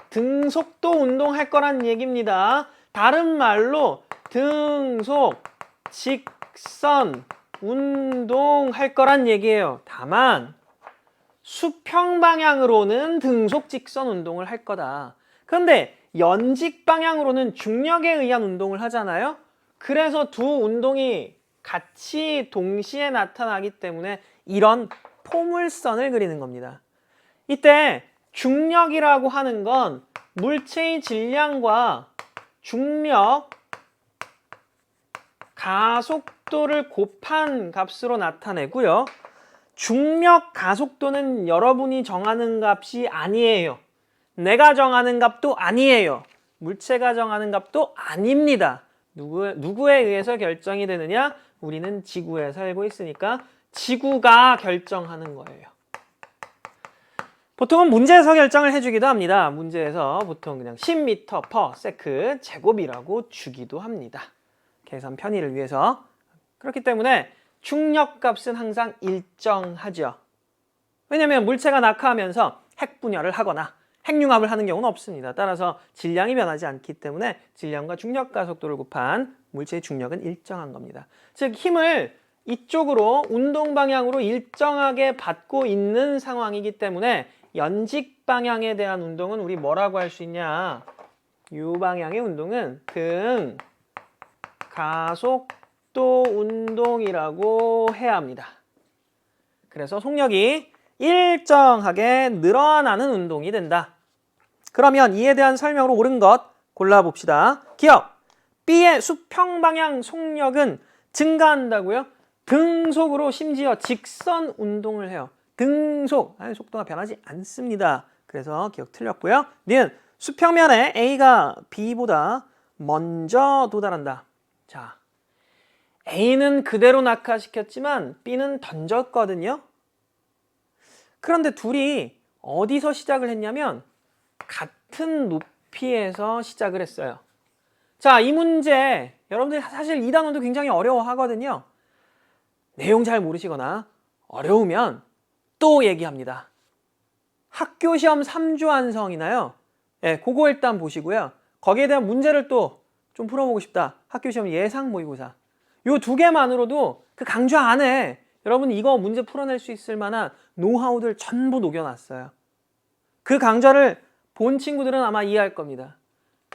등속도 운동할 거란 얘기입니다. 다른 말로 등속, 직선, 운동할 거란 얘기예요. 다만 수평 방향으로는 등속, 직선 운동을 할 거다. 그런데 연직 방향으로는 중력에 의한 운동을 하잖아요. 그래서 두 운동이 같이 동시에 나타나기 때문에 이런 포물선을 그리는 겁니다. 이때 중력이라고 하는 건 물체의 질량과 중력, 가속도를 곱한 값으로 나타내고요. 중력 가속도는 여러분이 정하는 값이 아니에요. 내가 정하는 값도 아니에요. 물체가 정하는 값도 아닙니다. 누구에 의해서 결정이 되느냐? 우리는 지구에 살고 있으니까 지구가 결정하는 거예요. 보통은 문제에서 결정을 해주기도 합니다. 문제에서 보통 그냥 10m/s 제곱이라고 주기도 합니다. 계산 편의를 위해서. 그렇기 때문에 중력값은 항상 일정하죠. 왜냐하면 물체가 낙하하면서 핵분열을 하거나 핵융합을 하는 경우는 없습니다. 따라서 질량이 변하지 않기 때문에 질량과 중력 가속도를 곱한 물체의 중력은 일정한 겁니다. 즉 힘을 이쪽으로 운동 방향으로 일정하게 받고 있는 상황이기 때문에 연직 방향에 대한 운동은 우리 뭐라고 할 수 있냐? 이 방향의 운동은 등 가속도 운동이라고 해야 합니다. 그래서 속력이 일정하게 늘어나는 운동이 된다. 그러면 이에 대한 설명으로 옳은 것 골라봅시다. 기억! B의 수평 방향 속력은 증가한다고요? 등속으로 심지어 직선 운동을 해요. 등속, 속도가 변하지 않습니다. 그래서 기억 틀렸고요. 니은 수평면에 A가 B보다 먼저 도달한다. 자, A는 그대로 낙하시켰지만 B는 던졌거든요. 그런데 둘이 어디서 시작을 했냐면 같은 높이에서 시작을 했어요. 자, 이 문제 여러분들이 사실 이 단원도 굉장히 어려워하거든요. 내용 잘 모르시거나 어려우면 또 얘기합니다. 학교 시험 3주 완성이나요? 예, 그거 일단 보시고요. 거기에 대한 문제를 또 좀 풀어보고 싶다. 학교 시험 예상 모의고사. 요 두 개만으로도 그 강좌 안에 여러분 이거 문제 풀어낼 수 있을 만한 노하우들 전부 녹여놨어요. 그 강좌를 본 친구들은 아마 이해할 겁니다.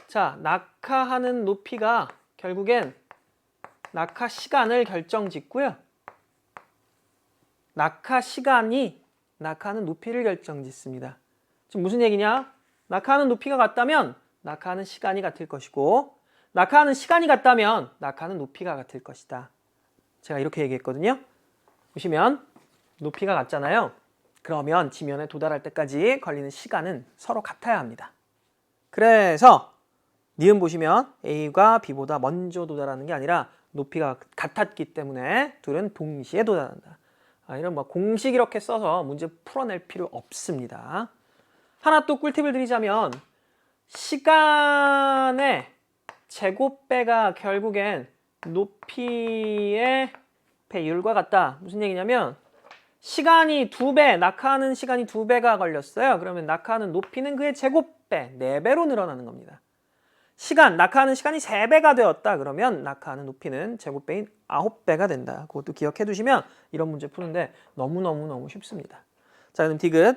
자, 낙하하는 높이가 결국엔 낙하 시간을 결정짓고요. 낙하 시간이 낙하하는 높이를 결정짓습니다. 지금 무슨 얘기냐? 낙하하는 높이가 같다면 낙하하는 시간이 같을 것이고 낙하하는 시간이 같다면 낙하하는 높이가 같을 것이다. 제가 이렇게 얘기했거든요. 보시면 높이가 같잖아요. 그러면 지면에 도달할 때까지 걸리는 시간은 서로 같아야 합니다. 그래서 니은 보시면 A가 B보다 먼저 도달하는 게 아니라 높이가 같았기 때문에 둘은 동시에 도달한다. 이런 공식 이렇게 써서 문제 풀어낼 필요 없습니다. 하나 또 꿀팁을 드리자면 시간의 제곱배가 결국엔 높이의 배율과 같다. 무슨 얘기냐면 시간이 2배, 낙하하는 시간이 2배가 걸렸어요. 그러면 낙하하는 높이는 그의 제곱배, 4배로 늘어나는 겁니다. 낙하하는 시간이 3배가 되었다. 그러면 낙하하는 높이는 제곱배인 9배가 된다. 그것도 기억해 두시면 이런 문제 푸는데 너무너무 쉽습니다. 자, 그럼 디귿.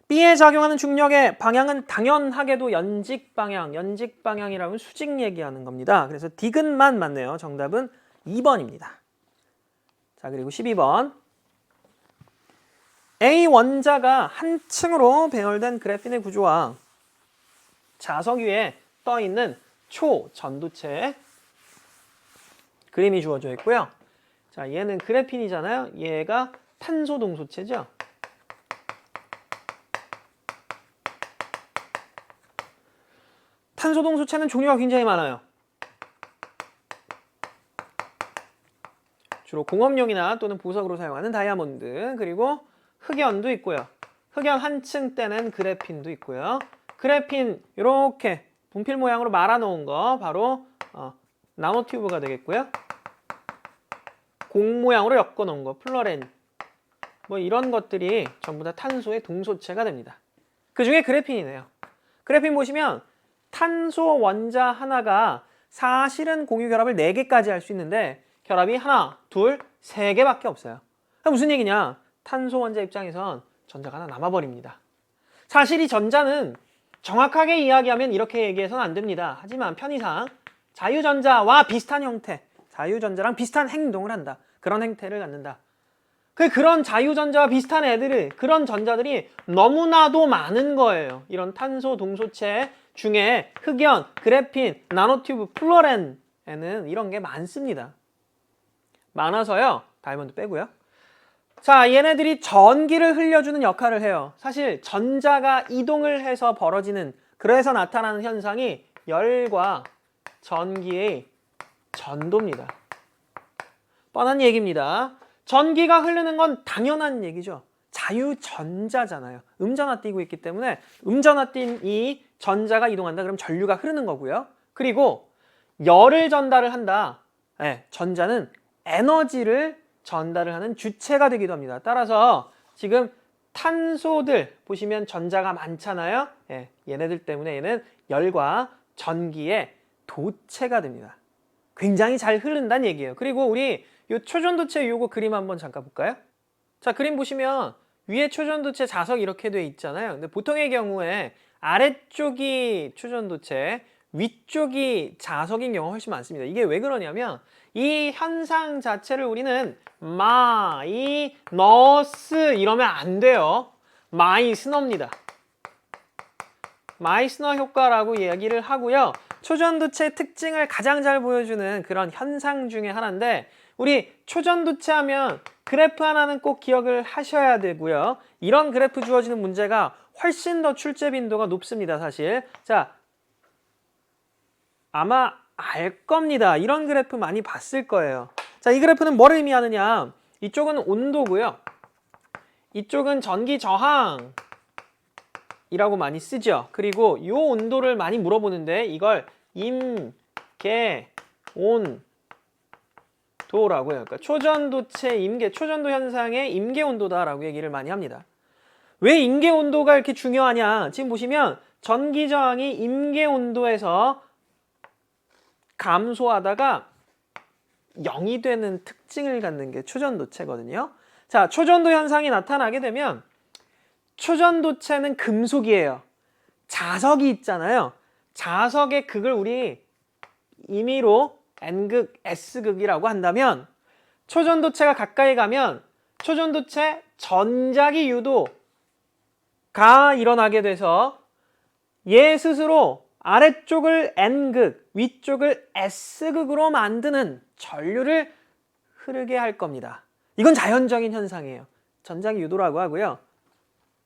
B에 작용하는 중력의 방향은 당연하게도 연직 방향이라면 수직 얘기하는 겁니다. 그래서 디귿만 맞네요. 정답은 2번입니다. 자, 그리고 12번. A 원자가 한 층으로 배열된 그래핀의 구조와 자석 위에 떠 있는 초전도체의 그림이 주어져 있고요. 자, 얘는 그래핀이잖아요. 얘가 탄소 동소체죠. 탄소 동소체는 종류가 굉장히 많아요. 주로 공업용이나 또는 보석으로 사용하는 다이아몬드, 그리고 흑연도 있고요. 흑연 한층 떼는 그래핀도 있고요. 그래핀 이렇게 분필 모양으로 말아 놓은 거 바로 나노튜브가 되겠고요. 공 모양으로 엮어 놓은 거 플러렌, 이런 것들이 전부 다 탄소의 동소체가 됩니다. 그 중에 그래핀이네요. 그래핀 보시면 탄소 원자 하나가 사실은 공유 결합을 4개까지 할 수 있는데 결합이 하나, 둘, 3개밖에 없어요. 무슨 얘기냐? 탄소 원자 입장에선 전자가 하나 남아버립니다. 사실 이 전자는 정확하게 이야기하면 이렇게 얘기해서는 안 됩니다. 하지만 편의상 자유전자와 비슷한 형태, 자유전자랑 비슷한 행동을 한다. 그런 행태를 갖는다. 그런 자유전자와 비슷한 그런 전자들이 너무나도 많은 거예요. 이런 탄소 동소체 중에 흑연, 그래핀, 나노튜브, 플로렌에는 이런 게 많습니다. 많아서요. 다이아몬드 빼고요. 자, 얘네들이 전기를 흘려주는 역할을 해요. 사실 전자가 이동을 해서 벌어지는, 그래서 나타나는 현상이 열과 전기의 전도입니다. 뻔한 얘기입니다. 전기가 흐르는 건 당연한 얘기죠. 자유전자잖아요. 음전화 띄고 있기 때문에 음전화 띈 이 전자가 이동한다. 그럼 전류가 흐르는 거고요. 그리고 열을 전달을 한다. 전자는 에너지를 전달을 하는 주체가 되기도 합니다. 따라서 지금 탄소들 보시면 전자가 많잖아요. 얘네들 때문에 얘는 열과 전기의 도체가 됩니다. 굉장히 잘 흐른다는 얘기예요. 그리고 우리 이 초전도체 요거 그림 한번 잠깐 볼까요? 자, 그림 보시면 위에 초전도체 자석 이렇게 돼 있잖아요. 근데 보통의 경우에 아래쪽이 초전도체, 위쪽이 자석인 경우가 훨씬 많습니다. 이게 왜 그러냐면 이 현상 자체를 우리는 마이너스 이러면 안 돼요. 마이스너입니다. 마이스너 효과라고 얘기를 하고요. 초전도체 특징을 가장 잘 보여주는 그런 현상 중에 하나인데 우리 초전도체 하면 그래프 하나는 꼭 기억을 하셔야 되고요. 이런 그래프 주어지는 문제가 훨씬 더 출제 빈도가 높습니다. 사실. 자, 아마 알 겁니다. 이런 그래프 많이 봤을 거예요. 자, 이 그래프는 뭘 의미하느냐? 이쪽은 온도고요. 이쪽은 전기 저항이라고 많이 쓰죠. 그리고 이 온도를 많이 물어보는데 이걸 임계온도라고 해요. 그러니까 초전도체 초전도 현상의 임계온도다라고 얘기를 많이 합니다. 왜 임계온도가 이렇게 중요하냐? 지금 보시면 전기 저항이 임계온도에서 감소하다가 0이 되는 특징을 갖는 게 초전도체거든요. 자, 초전도 현상이 나타나게 되면 초전도체는 금속이에요. 자석이 있잖아요. 자석의 극을 우리 임의로 N극, S극이라고 한다면 초전도체가 가까이 가면 초전도체 전자기 유도가 일어나게 돼서 얘 스스로 아래쪽을 N극, 위쪽을 S극으로 만드는 전류를 흐르게 할 겁니다. 이건 자연적인 현상이에요. 전자기 유도라고 하고요.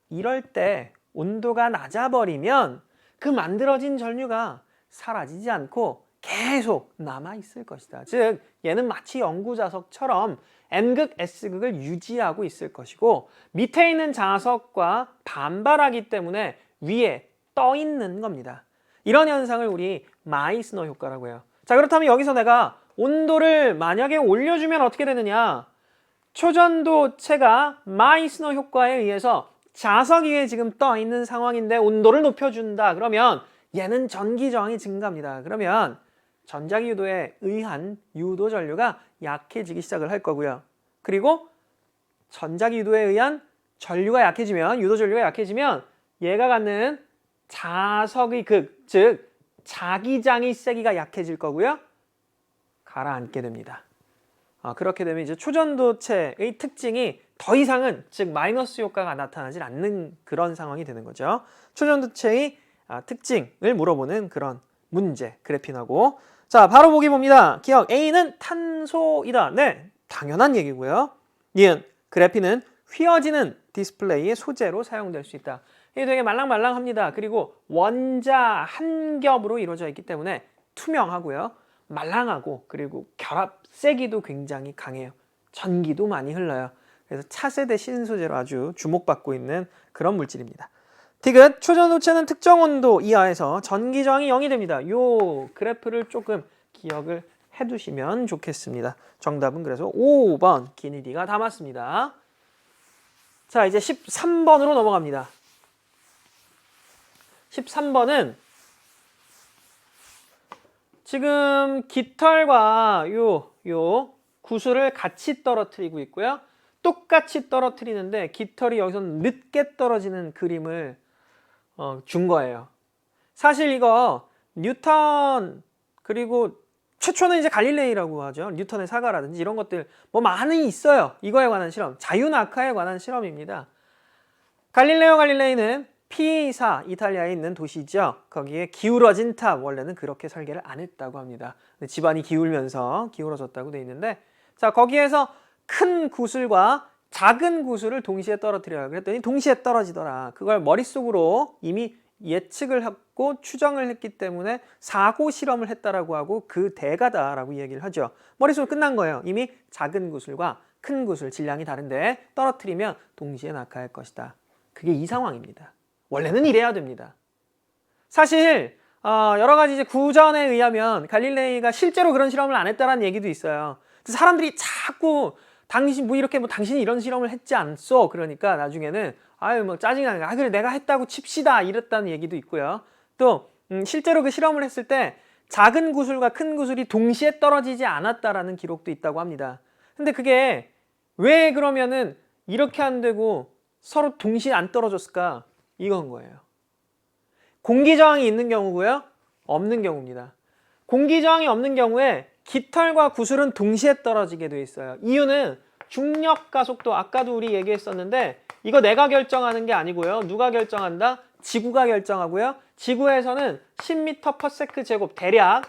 이럴 때 온도가 낮아버리면 그 만들어진 전류가 사라지지 않고 계속 남아있을 것이다. 즉 얘는 마치 영구자석처럼 N극, S극을 유지하고 있을 것이고 밑에 있는 자석과 반발하기 때문에 위에 떠 있는 겁니다. 이런 현상을 우리 마이스너 효과라고 해요. 자, 그렇다면 여기서 내가 온도를 만약에 올려주면 어떻게 되느냐? 초전도체가 마이스너 효과에 의해서 자석 위에 지금 떠 있는 상황인데 온도를 높여준다. 그러면 얘는 전기 저항이 증가합니다. 그러면 전자기 유도에 의한 유도 전류가 약해지기 시작을 할 거고요. 그리고 전자기 유도에 의한 전류가 약해지면, 유도 전류가 약해지면 얘가 갖는 자석의 극, 즉 자기장의 세기가 약해질 거고요. 가라앉게 됩니다. 그렇게 되면 이제 초전도체의 특징이 더 이상은, 즉 마이너스 효과가 나타나지 않는 그런 상황이 되는 거죠. 초전도체의 특징을 물어보는 그런 문제, 그래핀하고. 자, 바로 보기 봅니다. 기억, A는 탄소이다. 네, 당연한 얘기고요. 니은, 그래핀은 휘어지는 디스플레이의 소재로 사용될 수 있다. 이게 되게 말랑말랑합니다. 그리고 원자 한 겹으로 이루어져 있기 때문에 투명하고요. 말랑하고, 그리고 결합 세기도 굉장히 강해요. 전기도 많이 흘러요. 그래서 차세대 신소재로 아주 주목받고 있는 그런 물질입니다. 디귿, 초전도체는 특정 온도 이하에서 전기 저항이 0이 됩니다. 요 그래프를 조금 기억을 해두시면 좋겠습니다. 정답은 그래서 5번 기니디가 다 맞습니다. 자, 이제 13번으로 넘어갑니다. 13번은 지금 깃털과 요 구슬을 같이 떨어뜨리고 있고요. 똑같이 떨어뜨리는데 깃털이 여기서 늦게 떨어지는 그림을 준 거예요. 사실 이거 뉴턴, 그리고 최초는 이제 갈릴레이라고 하죠. 뉴턴의 사과라든지 이런 것들 뭐 많이 있어요. 이거에 관한 실험, 자유낙하에 관한 실험입니다. 갈릴레오 갈릴레이는 피사, 이탈리아에 있는 도시죠. 거기에 기울어진 탑, 원래는 그렇게 설계를 안 했다고 합니다. 집안이 기울면서 기울어졌다고 돼 있는데, 자, 거기에서 큰 구슬과 작은 구슬을 동시에 떨어뜨려요. 그랬더니 동시에 떨어지더라. 그걸 머릿속으로 이미 예측을 하고 추정을 했기 때문에 사고 실험을 했다라고 하고 그 대가다라고 이야기를 하죠. 머릿속으로 끝난 거예요. 이미 작은 구슬과 큰 구슬 질량이 다른데 떨어뜨리면 동시에 낙하할 것이다. 그게 이 상황입니다. 원래는 이래야 됩니다. 사실 여러 가지 이제 구전에 의하면 갈릴레이가 실제로 그런 실험을 안 했다라는 얘기도 있어요. 사람들이 자꾸 당신이 이런 실험을 했지 않소? 그러니까 나중에는 뭐 짜증나니까 그래 내가 했다고 칩시다 이랬다는 얘기도 있고요. 또 실제로 그 실험을 했을 때 작은 구슬과 큰 구슬이 동시에 떨어지지 않았다라는 기록도 있다고 합니다. 근데 그게 왜 그러면은 이렇게 안 되고 서로 동시에 안 떨어졌을까? 이건 거예요. 공기 저항이 있는 경우고요. 없는 경우입니다. 공기 저항이 없는 경우에 깃털과 구슬은 동시에 떨어지게 돼 있어요. 이유는 중력 가속도, 아까도 우리 얘기했었는데 이거 내가 결정하는 게 아니고요. 누가 결정한다? 지구가 결정하고요. 지구에서는 10m/s 제곱 대략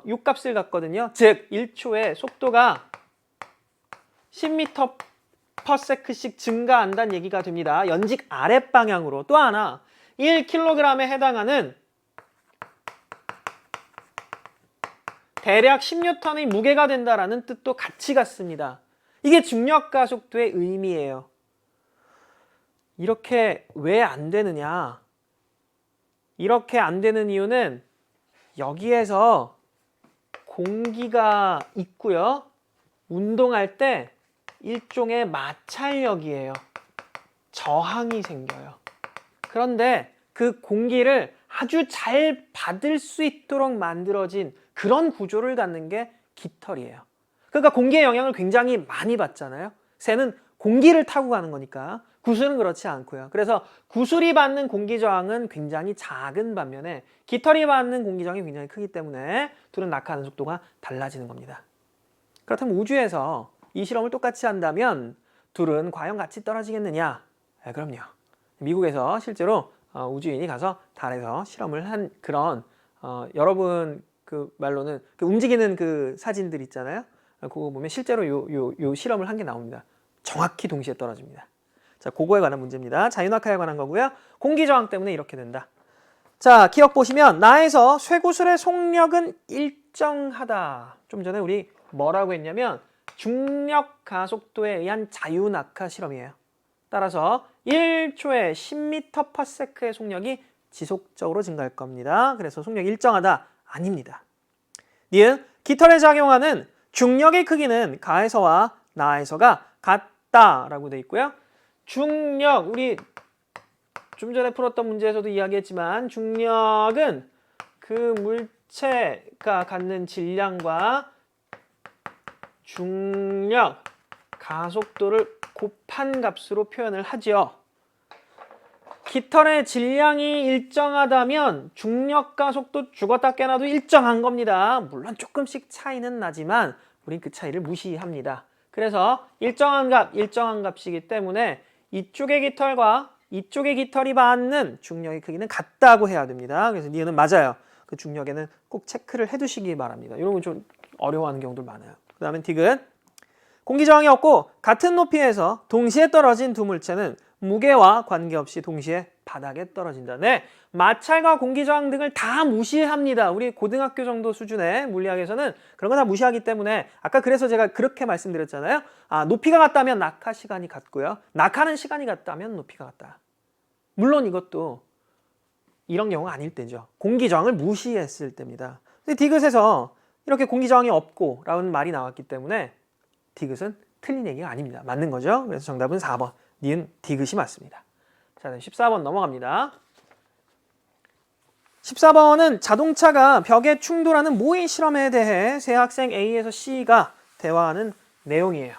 요 값을 갖거든요. 즉 1초에 속도가 10m/s씩 증가한다는 얘기가 됩니다. 연직 아랫 방향으로. 또 하나 1kg에 해당하는 대략 10N의 무게가 된다라는 뜻도 같이 같습니다. 이게 중력 가속도의 의미예요. 이렇게 왜 안 되느냐? 이렇게 안 되는 이유는 여기에서 공기가 있고요. 운동할 때 일종의 마찰력이에요. 저항이 생겨요. 그런데 그 공기를 아주 잘 받을 수 있도록 만들어진 그런 구조를 갖는 게 깃털이에요. 그러니까 공기의 영향을 굉장히 많이 받잖아요. 새는 공기를 타고 가는 거니까. 구슬은 그렇지 않고요. 그래서 구슬이 받는 공기 저항은 굉장히 작은 반면에 깃털이 받는 공기 저항이 굉장히 크기 때문에 둘은 낙하하는 속도가 달라지는 겁니다. 그렇다면 우주에서 이 실험을 똑같이 한다면 둘은 과연 같이 떨어지겠느냐? 네, 그럼요. 미국에서 실제로 우주인이 가서 달에서 실험을 한 그런 여러분 그 말로는 그 움직이는 그 사진들 있잖아요. 그거 보면 실제로 요 실험을 한 게 나옵니다. 정확히 동시에 떨어집니다. 자, 그거에 관한 문제입니다. 자유낙하에 관한 거고요. 공기 저항 때문에 이렇게 된다. 자, 기억 보시면 나에서 쇠구슬의 속력은 일정하다. 좀 전에 우리 뭐라고 했냐면 중력 가속도에 의한 자유낙하 실험이에요. 따라서 1초에 10m/s의 속력이 지속적으로 증가할 겁니다. 그래서 속력이 일정하다. 아닙니다. 니은 깃털에 작용하는 중력의 크기는 가에서와 나에서가 같다라고 돼 있고요. 중력, 우리 좀 전에 풀었던 문제에서도 이야기했지만 중력은 그 물체가 갖는 질량과 중력 가속도를 곱한 값으로 표현을 하죠. 깃털의 질량이 일정하다면 중력 가속도 죽었다 깨나도 일정한 겁니다. 물론 조금씩 차이는 나지만 우린 그 차이를 무시합니다. 그래서 일정한 값이기 때문에 이쪽의 깃털과 이쪽의 깃털이 받는 중력의 크기는 같다고 해야 됩니다. 그래서 니은은 맞아요. 그 중력에는 꼭 체크를 해두시기 바랍니다. 이런 건 좀 어려워하는 경우도 많아요. 그 다음에 디귿. 공기 저항이 없고 같은 높이에서 동시에 떨어진 두 물체는 무게와 관계없이 동시에 바닥에 떨어진다. 네, 마찰과 공기 저항 등을 다 무시합니다. 우리 고등학교 정도 수준의 물리학에서는 그런 거 다 무시하기 때문에 아까 그래서 제가 그렇게 말씀드렸잖아요. 높이가 같다면 낙하 시간이 같고요. 낙하는 시간이 같다면 높이가 같다. 물론 이것도 이런 경우가 아닐 때죠. 공기 저항을 무시했을 때입니다. 근데 디귿에서 이렇게 공기 저항이 없고 라는 말이 나왔기 때문에 디귿은 틀린 얘기가 아닙니다. 맞는 거죠. 그래서 정답은 4번. 니은 디귿이 맞습니다. 자, 14번 넘어갑니다. 14번은 자동차가 벽에 충돌하는 모의 실험에 대해 세 학생 A에서 C가 대화하는 내용이에요.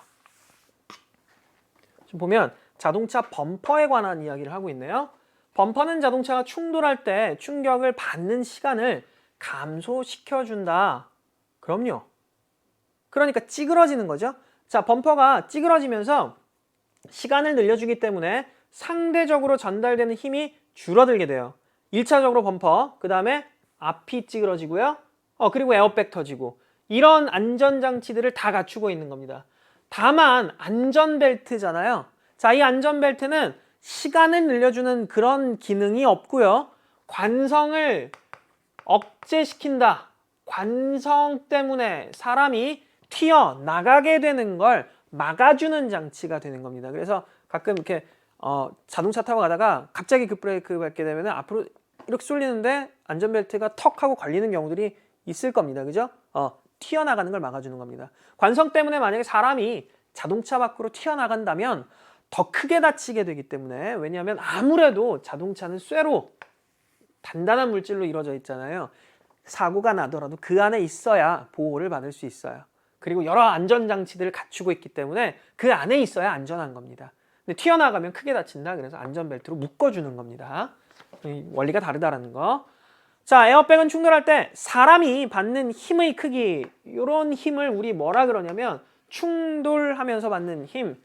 지금 보면 자동차 범퍼에 관한 이야기를 하고 있네요. 범퍼는 자동차가 충돌할 때 충격을 받는 시간을 감소시켜준다. 그럼요. 그러니까 찌그러지는 거죠. 자, 범퍼가 찌그러지면서 시간을 늘려주기 때문에 상대적으로 전달되는 힘이 줄어들게 돼요. 1차적으로 범퍼, 그 다음에 앞이 찌그러지고요. 그리고 에어백 터지고 이런 안전장치들을 다 갖추고 있는 겁니다. 다만 안전벨트잖아요. 자, 이 안전벨트는 시간을 늘려주는 그런 기능이 없고요. 관성을 억제시킨다. 관성 때문에 사람이 튀어나가게 되는 걸 막아주는 장치가 되는 겁니다. 그래서 가끔 이렇게 자동차 타고 가다가 갑자기 급브레이크 밟게 되면 앞으로 이렇게 쏠리는데 안전벨트가 턱 하고 걸리는 경우들이 있을 겁니다. 그죠? 튀어나가는 걸 막아주는 겁니다. 관성 때문에 만약에 사람이 자동차 밖으로 튀어나간다면 더 크게 다치게 되기 때문에, 왜냐하면 아무래도 자동차는 쇠로 단단한 물질로 이루어져 있잖아요. 사고가 나더라도 그 안에 있어야 보호를 받을 수 있어요. 그리고 여러 안전장치들을 갖추고 있기 때문에 그 안에 있어야 안전한 겁니다. 근데 튀어나가면 크게 다친다. 그래서 안전벨트로 묶어주는 겁니다. 원리가 다르다라는 거. 자, 에어백은 충돌할 때 사람이 받는 힘의 크기, 이런 힘을 우리 뭐라 그러냐면 충돌하면서 받는 힘,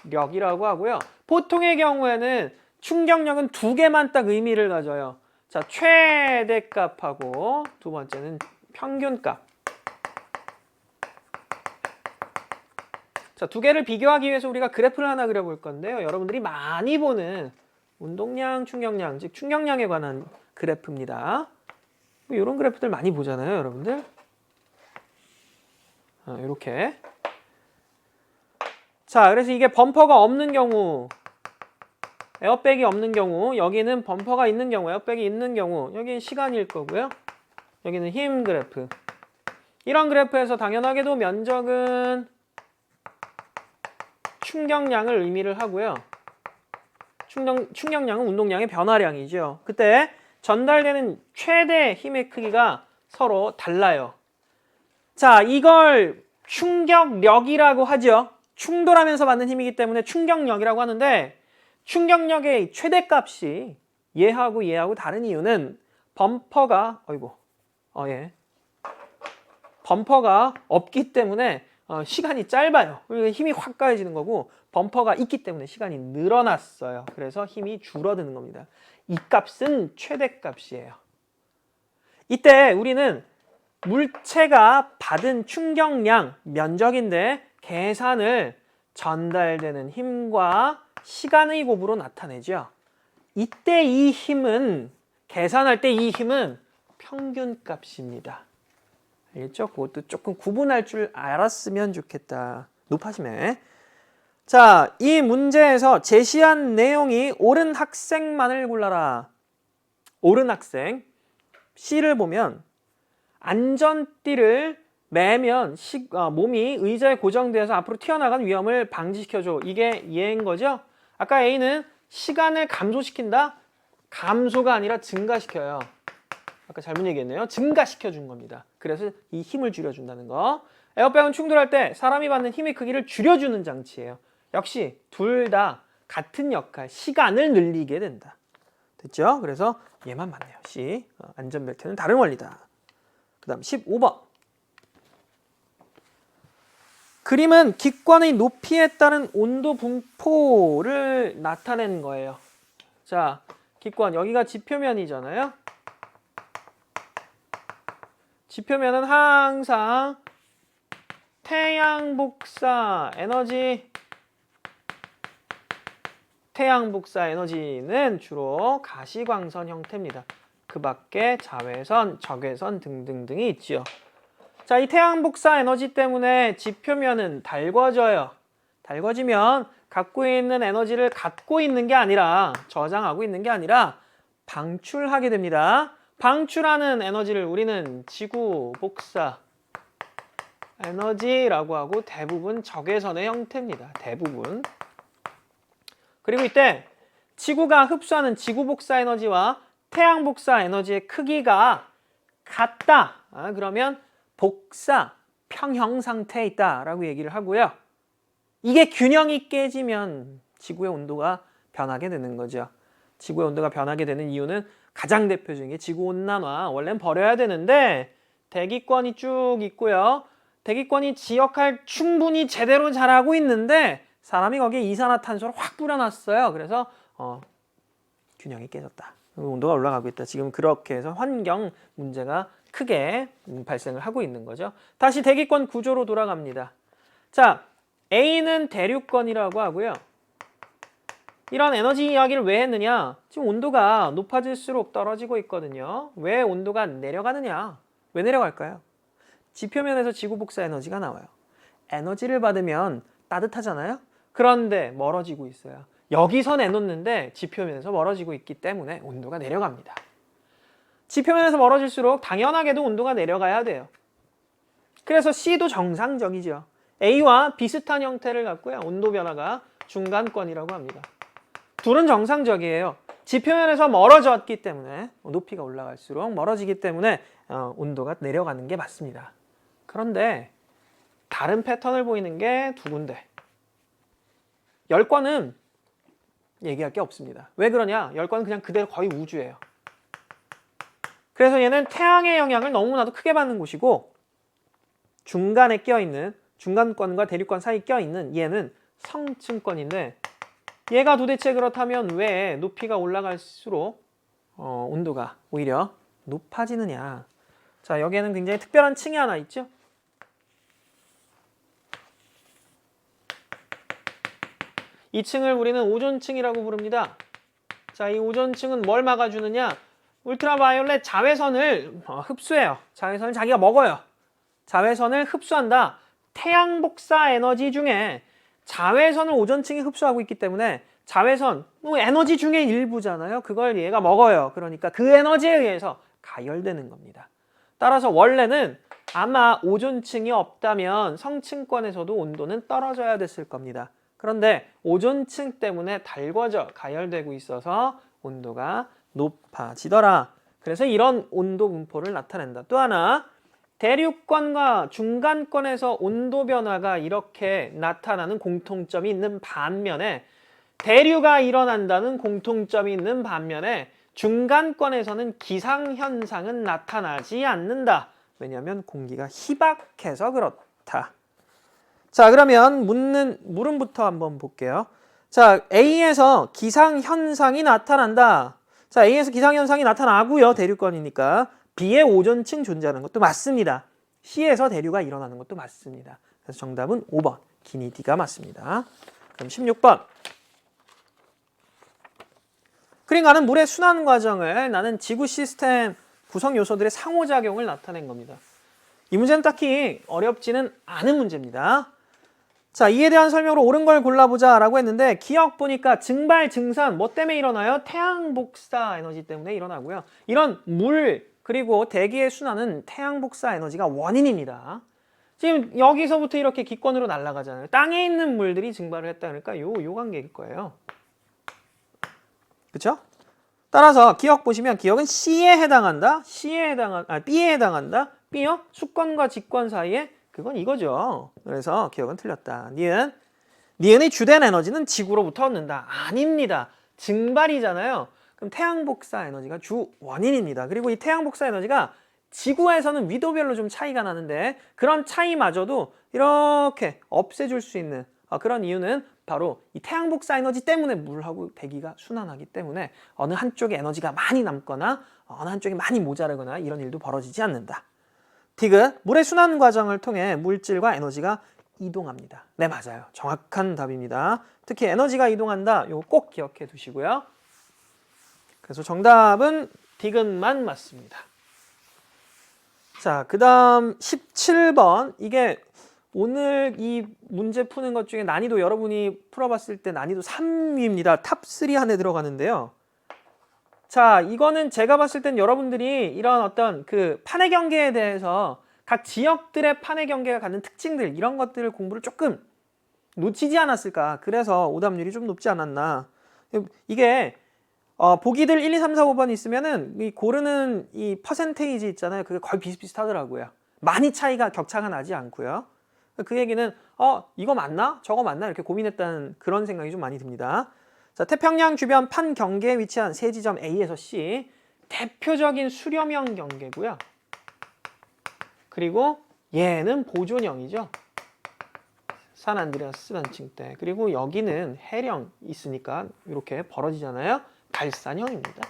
충격력이라고 하고요. 보통의 경우에는 충격력은 두 개만 딱 의미를 가져요. 자, 최대값하고 두 번째는 평균값. 자, 두 개를 비교하기 위해서 우리가 그래프를 하나 그려볼 건데요. 여러분들이 많이 보는 운동량, 충격량, 즉 충격량에 관한 그래프입니다. 이런 그래프들 많이 보잖아요, 여러분들. 이렇게. 자, 그래서 이게 범퍼가 없는 경우, 에어백이 없는 경우, 여기는 범퍼가 있는 경우, 에어백이 있는 경우, 여기는 시간일 거고요. 여기는 힘 그래프. 이런 그래프에서 당연하게도 면적은 충격량을 의미를 하고요. 충격량은 운동량의 변화량이죠. 그때 전달되는 최대 힘의 크기가 서로 달라요. 자, 이걸 충격력이라고 하죠. 충돌하면서 받는 힘이기 때문에 충격력이라고 하는데 충격력의 최대값이 얘하고 다른 이유는 범퍼가 범퍼가 없기 때문에 시간이 짧아요. 그러니까 힘이 확 가해지는 거고 범퍼가 있기 때문에 시간이 늘어났어요. 그래서 힘이 줄어드는 겁니다. 이 값은 최대값이에요. 이때 우리는 물체가 받은 충격량, 면적인데 계산을 전달되는 힘과 시간의 곱으로 나타내죠. 이때 이 힘은 계산할 때 이 힘은 평균값입니다. 알겠죠? 그것도 조금 구분할 줄 알았으면 좋겠다. 높아지면. 자, 이 문제에서 제시한 내용이 옳은 학생만을 골라라. 옳은 학생. C를 보면 안전띠를 매면 몸이 의자에 고정되어서 앞으로 튀어나간 위험을 방지시켜줘. 이게 얘인 거죠? 아까 A는 시간을 감소시킨다? 감소가 아니라 증가시켜요. 아까 잘못 얘기했네요. 증가시켜 준 겁니다. 그래서 이 힘을 줄여준다는 거. 에어백은 충돌할 때 사람이 받는 힘의 크기를 줄여주는 장치예요. 역시 둘 다 같은 역할, 시간을 늘리게 된다. 됐죠? 그래서 얘만 맞네요. C. 안전벨트는 다른 원리다. 그 다음 15번. 그림은 기관의 높이에 따른 온도 분포를 나타낸 거예요. 자, 기관 여기가 지표면이잖아요. 지표면은 항상 태양 복사 에너지는 주로 가시광선 형태입니다. 그 밖에 자외선, 적외선 등등등이 있지요. 자, 이 태양 복사 에너지 때문에 지표면은 달궈져요. 달궈지면 갖고 있는 에너지를 갖고 있는 게 아니라 저장하고 있는 게 아니라 방출하게 됩니다. 방출하는 에너지를 우리는 지구 복사 에너지라고 하고 대부분 적외선의 형태입니다. 대부분. 그리고 이때 지구가 흡수하는 지구 복사 에너지와 태양 복사 에너지의 크기가 같다. 그러면 복사 평형 상태에 있다라고 얘기를 하고요. 이게 균형이 깨지면 지구의 온도가 변하게 되는 거죠. 지구의 온도가 변하게 되는 이유는 가장 대표적인 게 지구온난화. 원래는 버려야 되는데 대기권이 쭉 있고요. 대기권이 지 역할 충분히 제대로 잘하고 있는데 사람이 거기에 이산화탄소를 확 뿌려놨어요. 그래서 균형이 깨졌다. 온도가 올라가고 있다. 지금 그렇게 해서 환경 문제가 크게 발생을 하고 있는 거죠. 다시 대기권 구조로 돌아갑니다. 자, A는 대륙권이라고 하고요. 이런 에너지 이야기를 왜 했느냐? 지금 온도가 높아질수록 떨어지고 있거든요. 왜 온도가 내려가느냐? 왜 내려갈까요? 지표면에서 지구 복사 에너지가 나와요. 에너지를 받으면 따뜻하잖아요? 그런데 멀어지고 있어요. 여기서 내놓는데 지표면에서 멀어지고 있기 때문에 온도가 내려갑니다. 지표면에서 멀어질수록 당연하게도 온도가 내려가야 돼요. 그래서 C도 정상적이죠. A와 비슷한 형태를 갖고요. 온도 변화가 중간권이라고 합니다. 둘은 정상적이에요. 지표면에서 멀어졌기 때문에 높이가 올라갈수록 멀어지기 때문에 온도가 내려가는 게 맞습니다. 그런데 다른 패턴을 보이는 게 두 군데. 열권은 얘기할 게 없습니다. 왜 그러냐? 열권은 그냥 그대로 거의 우주예요. 그래서 얘는 태양의 영향을 너무나도 크게 받는 곳이고 중간에 껴있는 중간권과 대륙권 사이 껴있는 얘는 성층권인데 얘가 도대체 그렇다면 왜 높이가 올라갈수록 온도가 오히려 높아지느냐. 자, 여기에는 굉장히 특별한 층이 하나 있죠. 이 층을 우리는 오존층이라고 부릅니다. 자, 이 오존층은 뭘 막아주느냐? 울트라바이올렛 자외선을 흡수해요. 자외선을 자기가 먹어요. 자외선을 흡수한다. 태양 복사 에너지 중에 자외선을 오존층이 흡수하고 있기 때문에 자외선, 에너지 중에 일부잖아요. 그걸 얘가 먹어요. 그러니까 그 에너지에 의해서 가열되는 겁니다. 따라서 원래는 아마 오존층이 없다면 성층권에서도 온도는 떨어져야 됐을 겁니다. 그런데 오존층 때문에 달궈져 가열되고 있어서 온도가 높아지더라. 그래서 이런 온도 분포를 나타낸다. 또 하나, 대륙권과 중간권에서 온도 변화가 이렇게 나타나는 공통점이 있는 반면에 대류가 일어난다는 공통점이 있는 반면에 중간권에서는 기상현상은 나타나지 않는다. 왜냐하면 공기가 희박해서 그렇다. 자, 그러면 물음부터 한번 볼게요. 자, A에서 기상현상이 나타난다. 자, A에서 기상현상이 나타나고요. 대류권이니까. B의 오존층 존재하는 것도 맞습니다. C에서 대류가 일어나는 것도 맞습니다. 그래서 정답은 5번. 기니 D가 맞습니다. 그럼 16번. 그러니까는 물의 순환 과정을 나는 지구 시스템 구성 요소들의 상호작용을 나타낸 겁니다. 이 문제는 딱히 어렵지는 않은 문제입니다. 자, 이에 대한 설명으로 옳은 걸 골라보자 라고 했는데 기억 보니까 증발, 증산 뭐 때문에 일어나요? 태양 복사 에너지 때문에 일어나고요. 이런 물 그리고 대기의 순환은 태양 복사 에너지가 원인입니다. 지금 여기서부터 이렇게 기권으로 날아가잖아요. 땅에 있는 물들이 증발을 했다 그러니까 요 관계일 거예요. 그렇죠? 따라서 기억 보시면 기억은 C에 해당한다. B에 해당한다. B요? 수권과 직권 사이에 그건 이거죠. 그래서 기억은 틀렸다. 니은의 주된 에너지는 지구로부터 얻는다. 아닙니다. 증발이잖아요. 그럼 태양 복사 에너지가 주 원인입니다. 그리고 이 태양 복사 에너지가 지구에서는 위도별로 좀 차이가 나는데 그런 차이마저도 이렇게 없애줄 수 있는 그런 이유는 바로 이 태양 복사 에너지 때문에 물하고 대기가 순환하기 때문에 어느 한쪽에 에너지가 많이 남거나 어느 한쪽이 많이 모자르거나 이런 일도 벌어지지 않는다. 디귿, 물의 순환 과정을 통해 물질과 에너지가 이동합니다. 네, 맞아요. 정확한 답입니다. 특히 에너지가 이동한다. 이거 꼭 기억해 두시고요. 그래서 정답은 디귿만 맞습니다. 자, 그 다음 17번. 이게 오늘 이 문제 푸는 것 중에 난이도 여러분이 풀어봤을 때 난이도 3위입니다. 탑 3 안에 들어가는데요. 자, 이거는 제가 봤을 땐 여러분들이 이런 어떤 그 판의 경계에 대해서 각 지역들의 판의 경계가 갖는 특징들 이런 것들을 공부를 조금 놓치지 않았을까. 그래서 오답률이 좀 높지 않았나. 이게 보기들 1, 2, 3, 4, 5번 있으면은 이 고르는 이 퍼센테이지 있잖아요. 그게 거의 비슷비슷하더라고요. 많이 격차가 나지 않고요. 그 얘기는 이거 맞나? 저거 맞나? 이렇게 고민했다는 그런 생각이 좀 많이 듭니다. 자, 태평양 주변 판 경계에 위치한 세 지점 A에서 C. 대표적인 수렴형 경계고요. 그리고 얘는 보존형이죠. 산안드레아스 단층대. 그리고 여기는 해령 있으니까 이렇게 벌어지잖아요. 발산형입니다.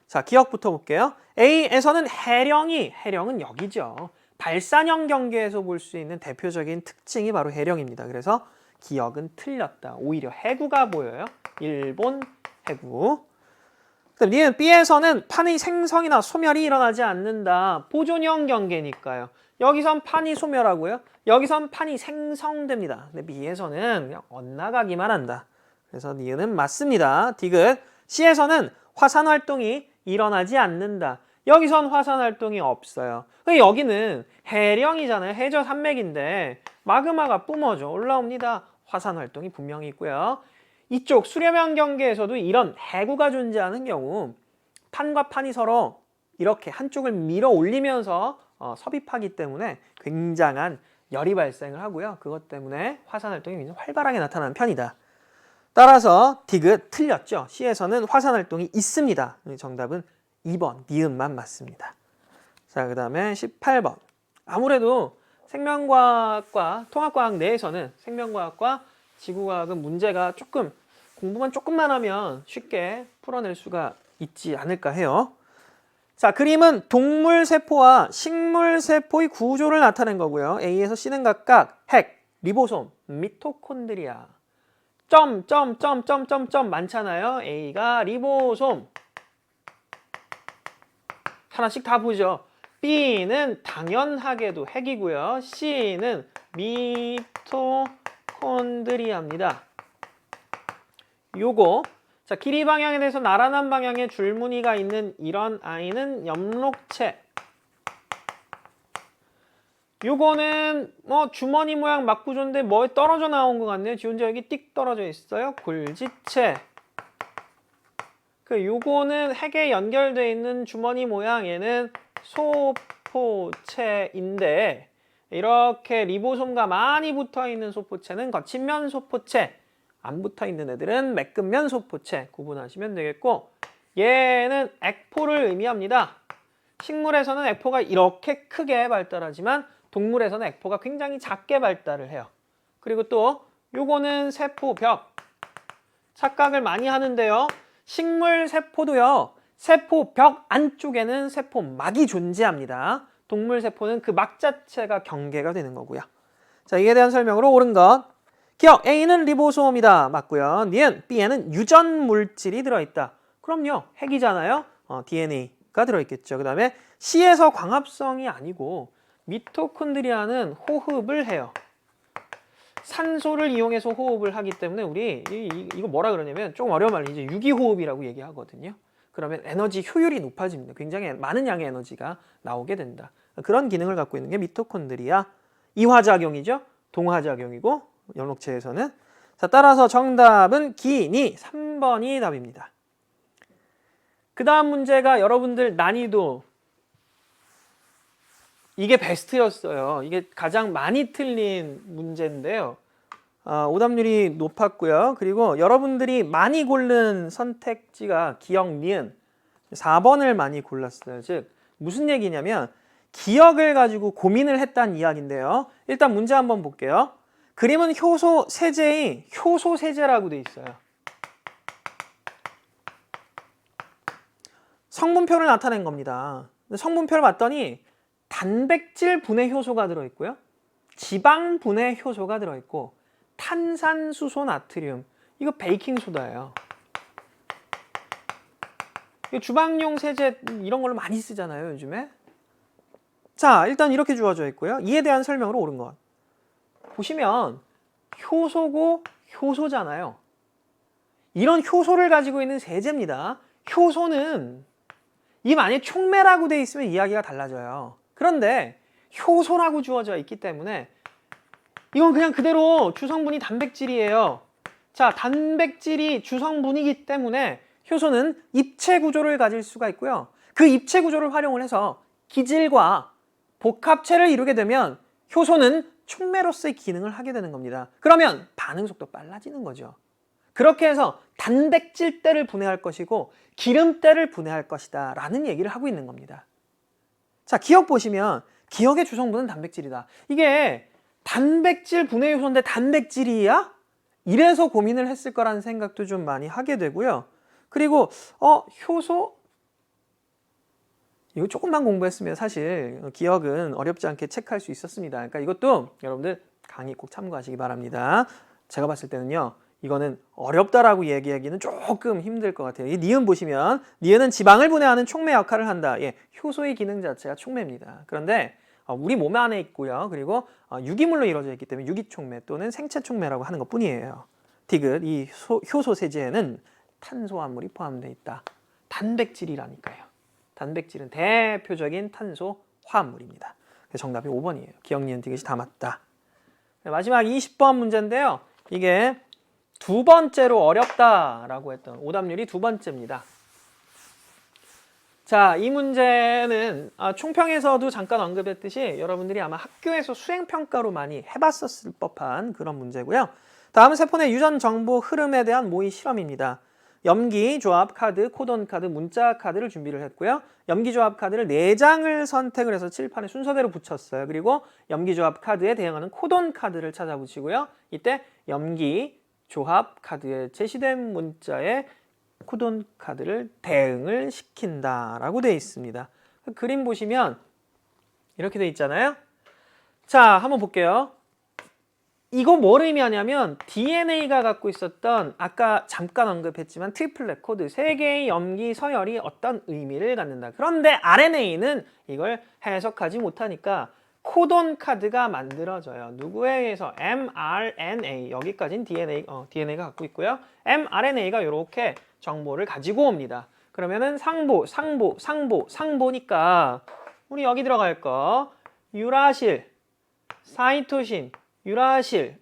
자, 기억부터 볼게요. A에서는 해령은 여기죠. 발산형 경계에서 볼 수 있는 대표적인 특징이 바로 해령입니다. 그래서 기억은 틀렸다. 오히려 해구가 보여요. 일본 해구. 니은 B에서는 판의 생성이나 소멸이 일어나지 않는다. 보존형 경계니까요. 여기선 판이 소멸하고요. 여기선 판이 생성됩니다. 근데 B에서는 그냥 엇나가기만 한다. 그래서 니은은 맞습니다. 디귿. C에서는 화산 활동이 일어나지 않는다. 여기선 화산 활동이 없어요. 여기는 해령이잖아요. 해저 산맥인데 마그마가 뿜어져 올라옵니다. 화산 활동이 분명히 있고요. 이쪽 수렴형 경계에서도 이런 해구가 존재하는 경우 판과 판이 서로 이렇게 한쪽을 밀어 올리면서 섭입하기 때문에 굉장한 열이 발생을 하고요. 그것 때문에 화산 활동이 굉장히 활발하게 나타나는 편이다. 따라서 디귿 틀렸죠. C에서는 화산 활동이 있습니다. 정답은 2번 니은만 맞습니다. 자, 그 다음에 18번. 아무래도 생명과학과 통합과학 내에서는 생명과학과 지구과학은 문제가 공부만 조금만 하면 쉽게 풀어낼 수가 있지 않을까 해요. 자, 그림은 동물세포와 식물세포의 구조를 나타낸 거고요. A에서 C는 각각 핵, 리보솜, 미토콘드리아. 점 많잖아요. A가 리보솜. 하나씩 다 보죠. B는 당연하게도 핵이고요. C는 미토콘드리아입니다. 요거 자, 길이 방향에 대해서 나란한 방향에 줄무늬가 있는 이런 아이는 엽록체. 요거는 주머니 모양 막구조인데 뭐에 떨어져 나온 것 같네요. 지 혼자 여기 띡 떨어져 있어요. 굴지체. 요거는 핵에 연결되어 있는 주머니 모양, 얘는 소포체인데 이렇게 리보솜과 많이 붙어있는 소포체는 거친면 소포체, 안 붙어있는 애들은 매끈면 소포체 구분하시면 되겠고, 얘는 액포를 의미합니다. 식물에서는 액포가 이렇게 크게 발달하지만 동물에서는 액포가 굉장히 작게 발달을 해요. 그리고 또 요거는 세포벽. 착각을 많이 하는데요. 식물 세포도요. 세포벽 안쪽에는 세포막이 존재합니다. 동물 세포는 그 막 자체가 경계가 되는 거고요. 자, 이에 대한 설명으로 옳은 것. 기억, A는 리보솜이다. 맞고요. 니은, B에는 유전 물질이 들어있다. 그럼요. 핵이잖아요. DNA가 들어있겠죠. 그 다음에 C에서 광합성이 아니고 미토콘드리아는 호흡을 해요. 산소를 이용해서 호흡을 하기 때문에 우리 이거 뭐라 그러냐면 조금 어려운 말로 이제 유기호흡이라고 얘기하거든요. 그러면 에너지 효율이 높아집니다. 굉장히 많은 양의 에너지가 나오게 된다. 그런 기능을 갖고 있는 게 미토콘드리아. 이화작용이죠. 동화작용이고 연록체에서는. 자, 따라서 정답은 기니 3번이 답입니다. 그 다음 문제가 여러분들 난이도, 이게 베스트였어요. 이게 가장 많이 틀린 문제인데요. 오답률이 높았고요. 그리고 여러분들이 많이 고른 선택지가 기억, 니은 4번을 많이 골랐어요. 즉 무슨 얘기냐면 기억을 가지고 고민을 했다는 이야기인데요. 일단 문제 한번 볼게요. 그림은 효소 세제의 효소 세제라고 돼 있어요. 성분표를 나타낸 겁니다. 성분표를 봤더니 단백질 분해 효소가 들어있고요. 지방 분해 효소가 들어있고 탄산수소 나트륨, 이거 베이킹소다예요. 이거 주방용 세제 이런 걸로 많이 쓰잖아요, 요즘에. 자, 일단 이렇게 주어져 있고요. 이에 대한 설명으로 옳은 것. 보시면 효소고 효소잖아요. 이런 효소를 가지고 있는 세제입니다. 효소는 입 안에 촉매라고 돼 있으면 이야기가 달라져요. 그런데 효소라고 주어져 있기 때문에 이건 그냥 그대로 주성분이 단백질이에요. 자, 단백질이 주성분이기 때문에 효소는 입체 구조를 가질 수가 있고요. 그 입체 구조를 활용을 해서 기질과 복합체를 이루게 되면 효소는 촉매로서의 기능을 하게 되는 겁니다. 그러면 반응 속도 빨라지는 거죠. 그렇게 해서 단백질대를 분해할 것이고 기름대를 분해할 것이다 라는 얘기를 하고 있는 겁니다. 자, 기억 보시면 기억의 주성분은 단백질이다. 이게 단백질 분해 요소인데 단백질이야? 이래서 고민을 했을 거라는 생각도 좀 많이 하게 되고요. 그리고 효소? 이거 조금만 공부했으면 사실 기억은 어렵지 않게 체크할 수 있었습니다. 그러니까 이것도 여러분들 강의 꼭 참고하시기 바랍니다. 제가 봤을 때는요. 이거는 어렵다라고 얘기하기는 조금 힘들 것 같아요. 이 니은 보시면 니은은 지방을 분해하는 촉매 역할을 한다. 예, 효소의 기능 자체가 촉매입니다. 그런데 우리 몸 안에 있고요. 그리고 유기물로 이루어져 있기 때문에 유기촉매 또는 생체촉매라고 하는 것뿐이에요. 디귿, 이 효소 세제에는 탄수화물이 포함되어 있다. 단백질이라니까요. 단백질은 대표적인 탄소 화합물입니다. 정답이 5번이에요. 기억, 니은, 디귿이 다 맞다. 마지막 20번 문제인데요. 이게 두 번째로 어렵다라고 했던 오답률이 두 번째입니다. 자, 이 문제는 총평에서도 잠깐 언급했듯이 여러분들이 아마 학교에서 수행평가로 많이 해봤었을 법한 그런 문제고요. 다음은 세포 내 유전 정보 흐름에 대한 모의 실험입니다. 염기 조합 카드, 코돈 카드, 문자 카드를 준비를 했고요. 염기 조합 카드를 4장을 선택을 해서 칠판에 순서대로 붙였어요. 그리고 염기 조합 카드에 대응하는 코돈 카드를 찾아 붙이고요. 이때 염기 조합 카드에 제시된 문자에 코돈 카드를 대응을 시킨다라고 되어 있습니다. 그림 보시면 이렇게 되어 있잖아요. 자, 한번 볼게요. 이거 뭘 의미하냐면 DNA가 갖고 있었던 아까 잠깐 언급했지만 트리플렛 코드 3개의 염기 서열이 어떤 의미를 갖는다. 그런데 RNA는 이걸 해석하지 못하니까 코돈 카드가 만들어져요. 누구에 의해서? mRNA. 여기까지는 DNA가 갖고 있고요. mRNA가 이렇게 정보를 가지고 옵니다. 그러면은 상보니까 우리 여기 들어갈 거 유라실, 사이토신, 유라실,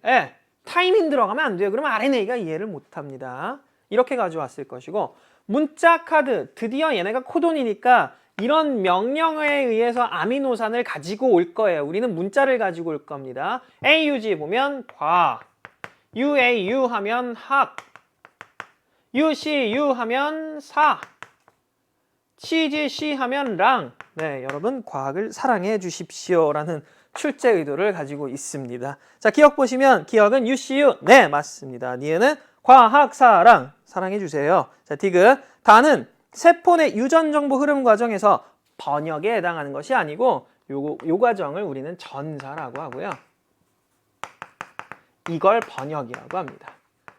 타이민 들어가면 안 돼요. 그러면 RNA가 이해를 못합니다. 이렇게 가져왔을 것이고 문자 카드, 드디어 얘네가 코돈이니까 이런 명령어에 의해서 아미노산을 가지고 올 거예요. 우리는 문자를 가지고 올 겁니다. AUG 보면 과, UAU 하면 학, UCU 하면 사, CGC 하면 랑. 네, 여러분 과학을 사랑해 주십시오 라는 출제 의도를 가지고 있습니다. 자, 기억 보시면 기억은 UCU. 네, 맞습니다. 니은은 과학사랑 사랑해 주세요. 자, 디귿. 다는 세포 내 유전 정보 흐름 과정에서 번역에 해당하는 것이 아니고 요 과정을 우리는 전사라고 하고요. 이걸 번역이라고 합니다.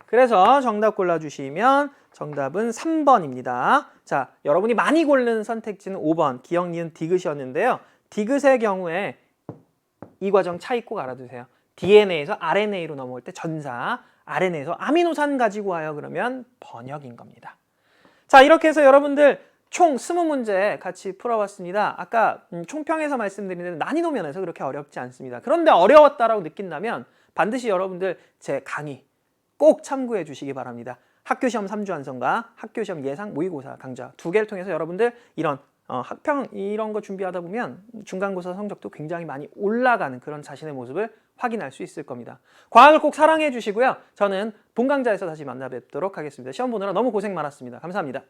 그래서 정답 골라주시면 정답은 3번입니다. 자, 여러분이 많이 고른 선택지는 5번 기억, 니은, 디귿이었는데요. 디귿의 경우에 이 과정 차이 꼭 알아두세요. DNA에서 RNA로 넘어올 때 전사, RNA에서 아미노산 가지고 와요. 그러면 번역인 겁니다. 자, 이렇게 해서 여러분들 총 20문제 같이 풀어봤습니다. 아까 총평에서 말씀드린 대로 난이도 면에서 그렇게 어렵지 않습니다. 그런데 어려웠다라고 느낀다면 반드시 여러분들 제 강의 꼭 참고해 주시기 바랍니다. 학교시험 3주 완성과 학교시험 예상 모의고사 강좌 두 개를 통해서 여러분들 이런 학평 이런 거 준비하다 보면 중간고사 성적도 굉장히 많이 올라가는 그런 자신의 모습을 확인할 수 있을 겁니다. 과학을 꼭 사랑해 주시고요. 저는 본강좌에서 다시 만나 뵙도록 하겠습니다. 시험 보느라 너무 고생 많았습니다. 감사합니다.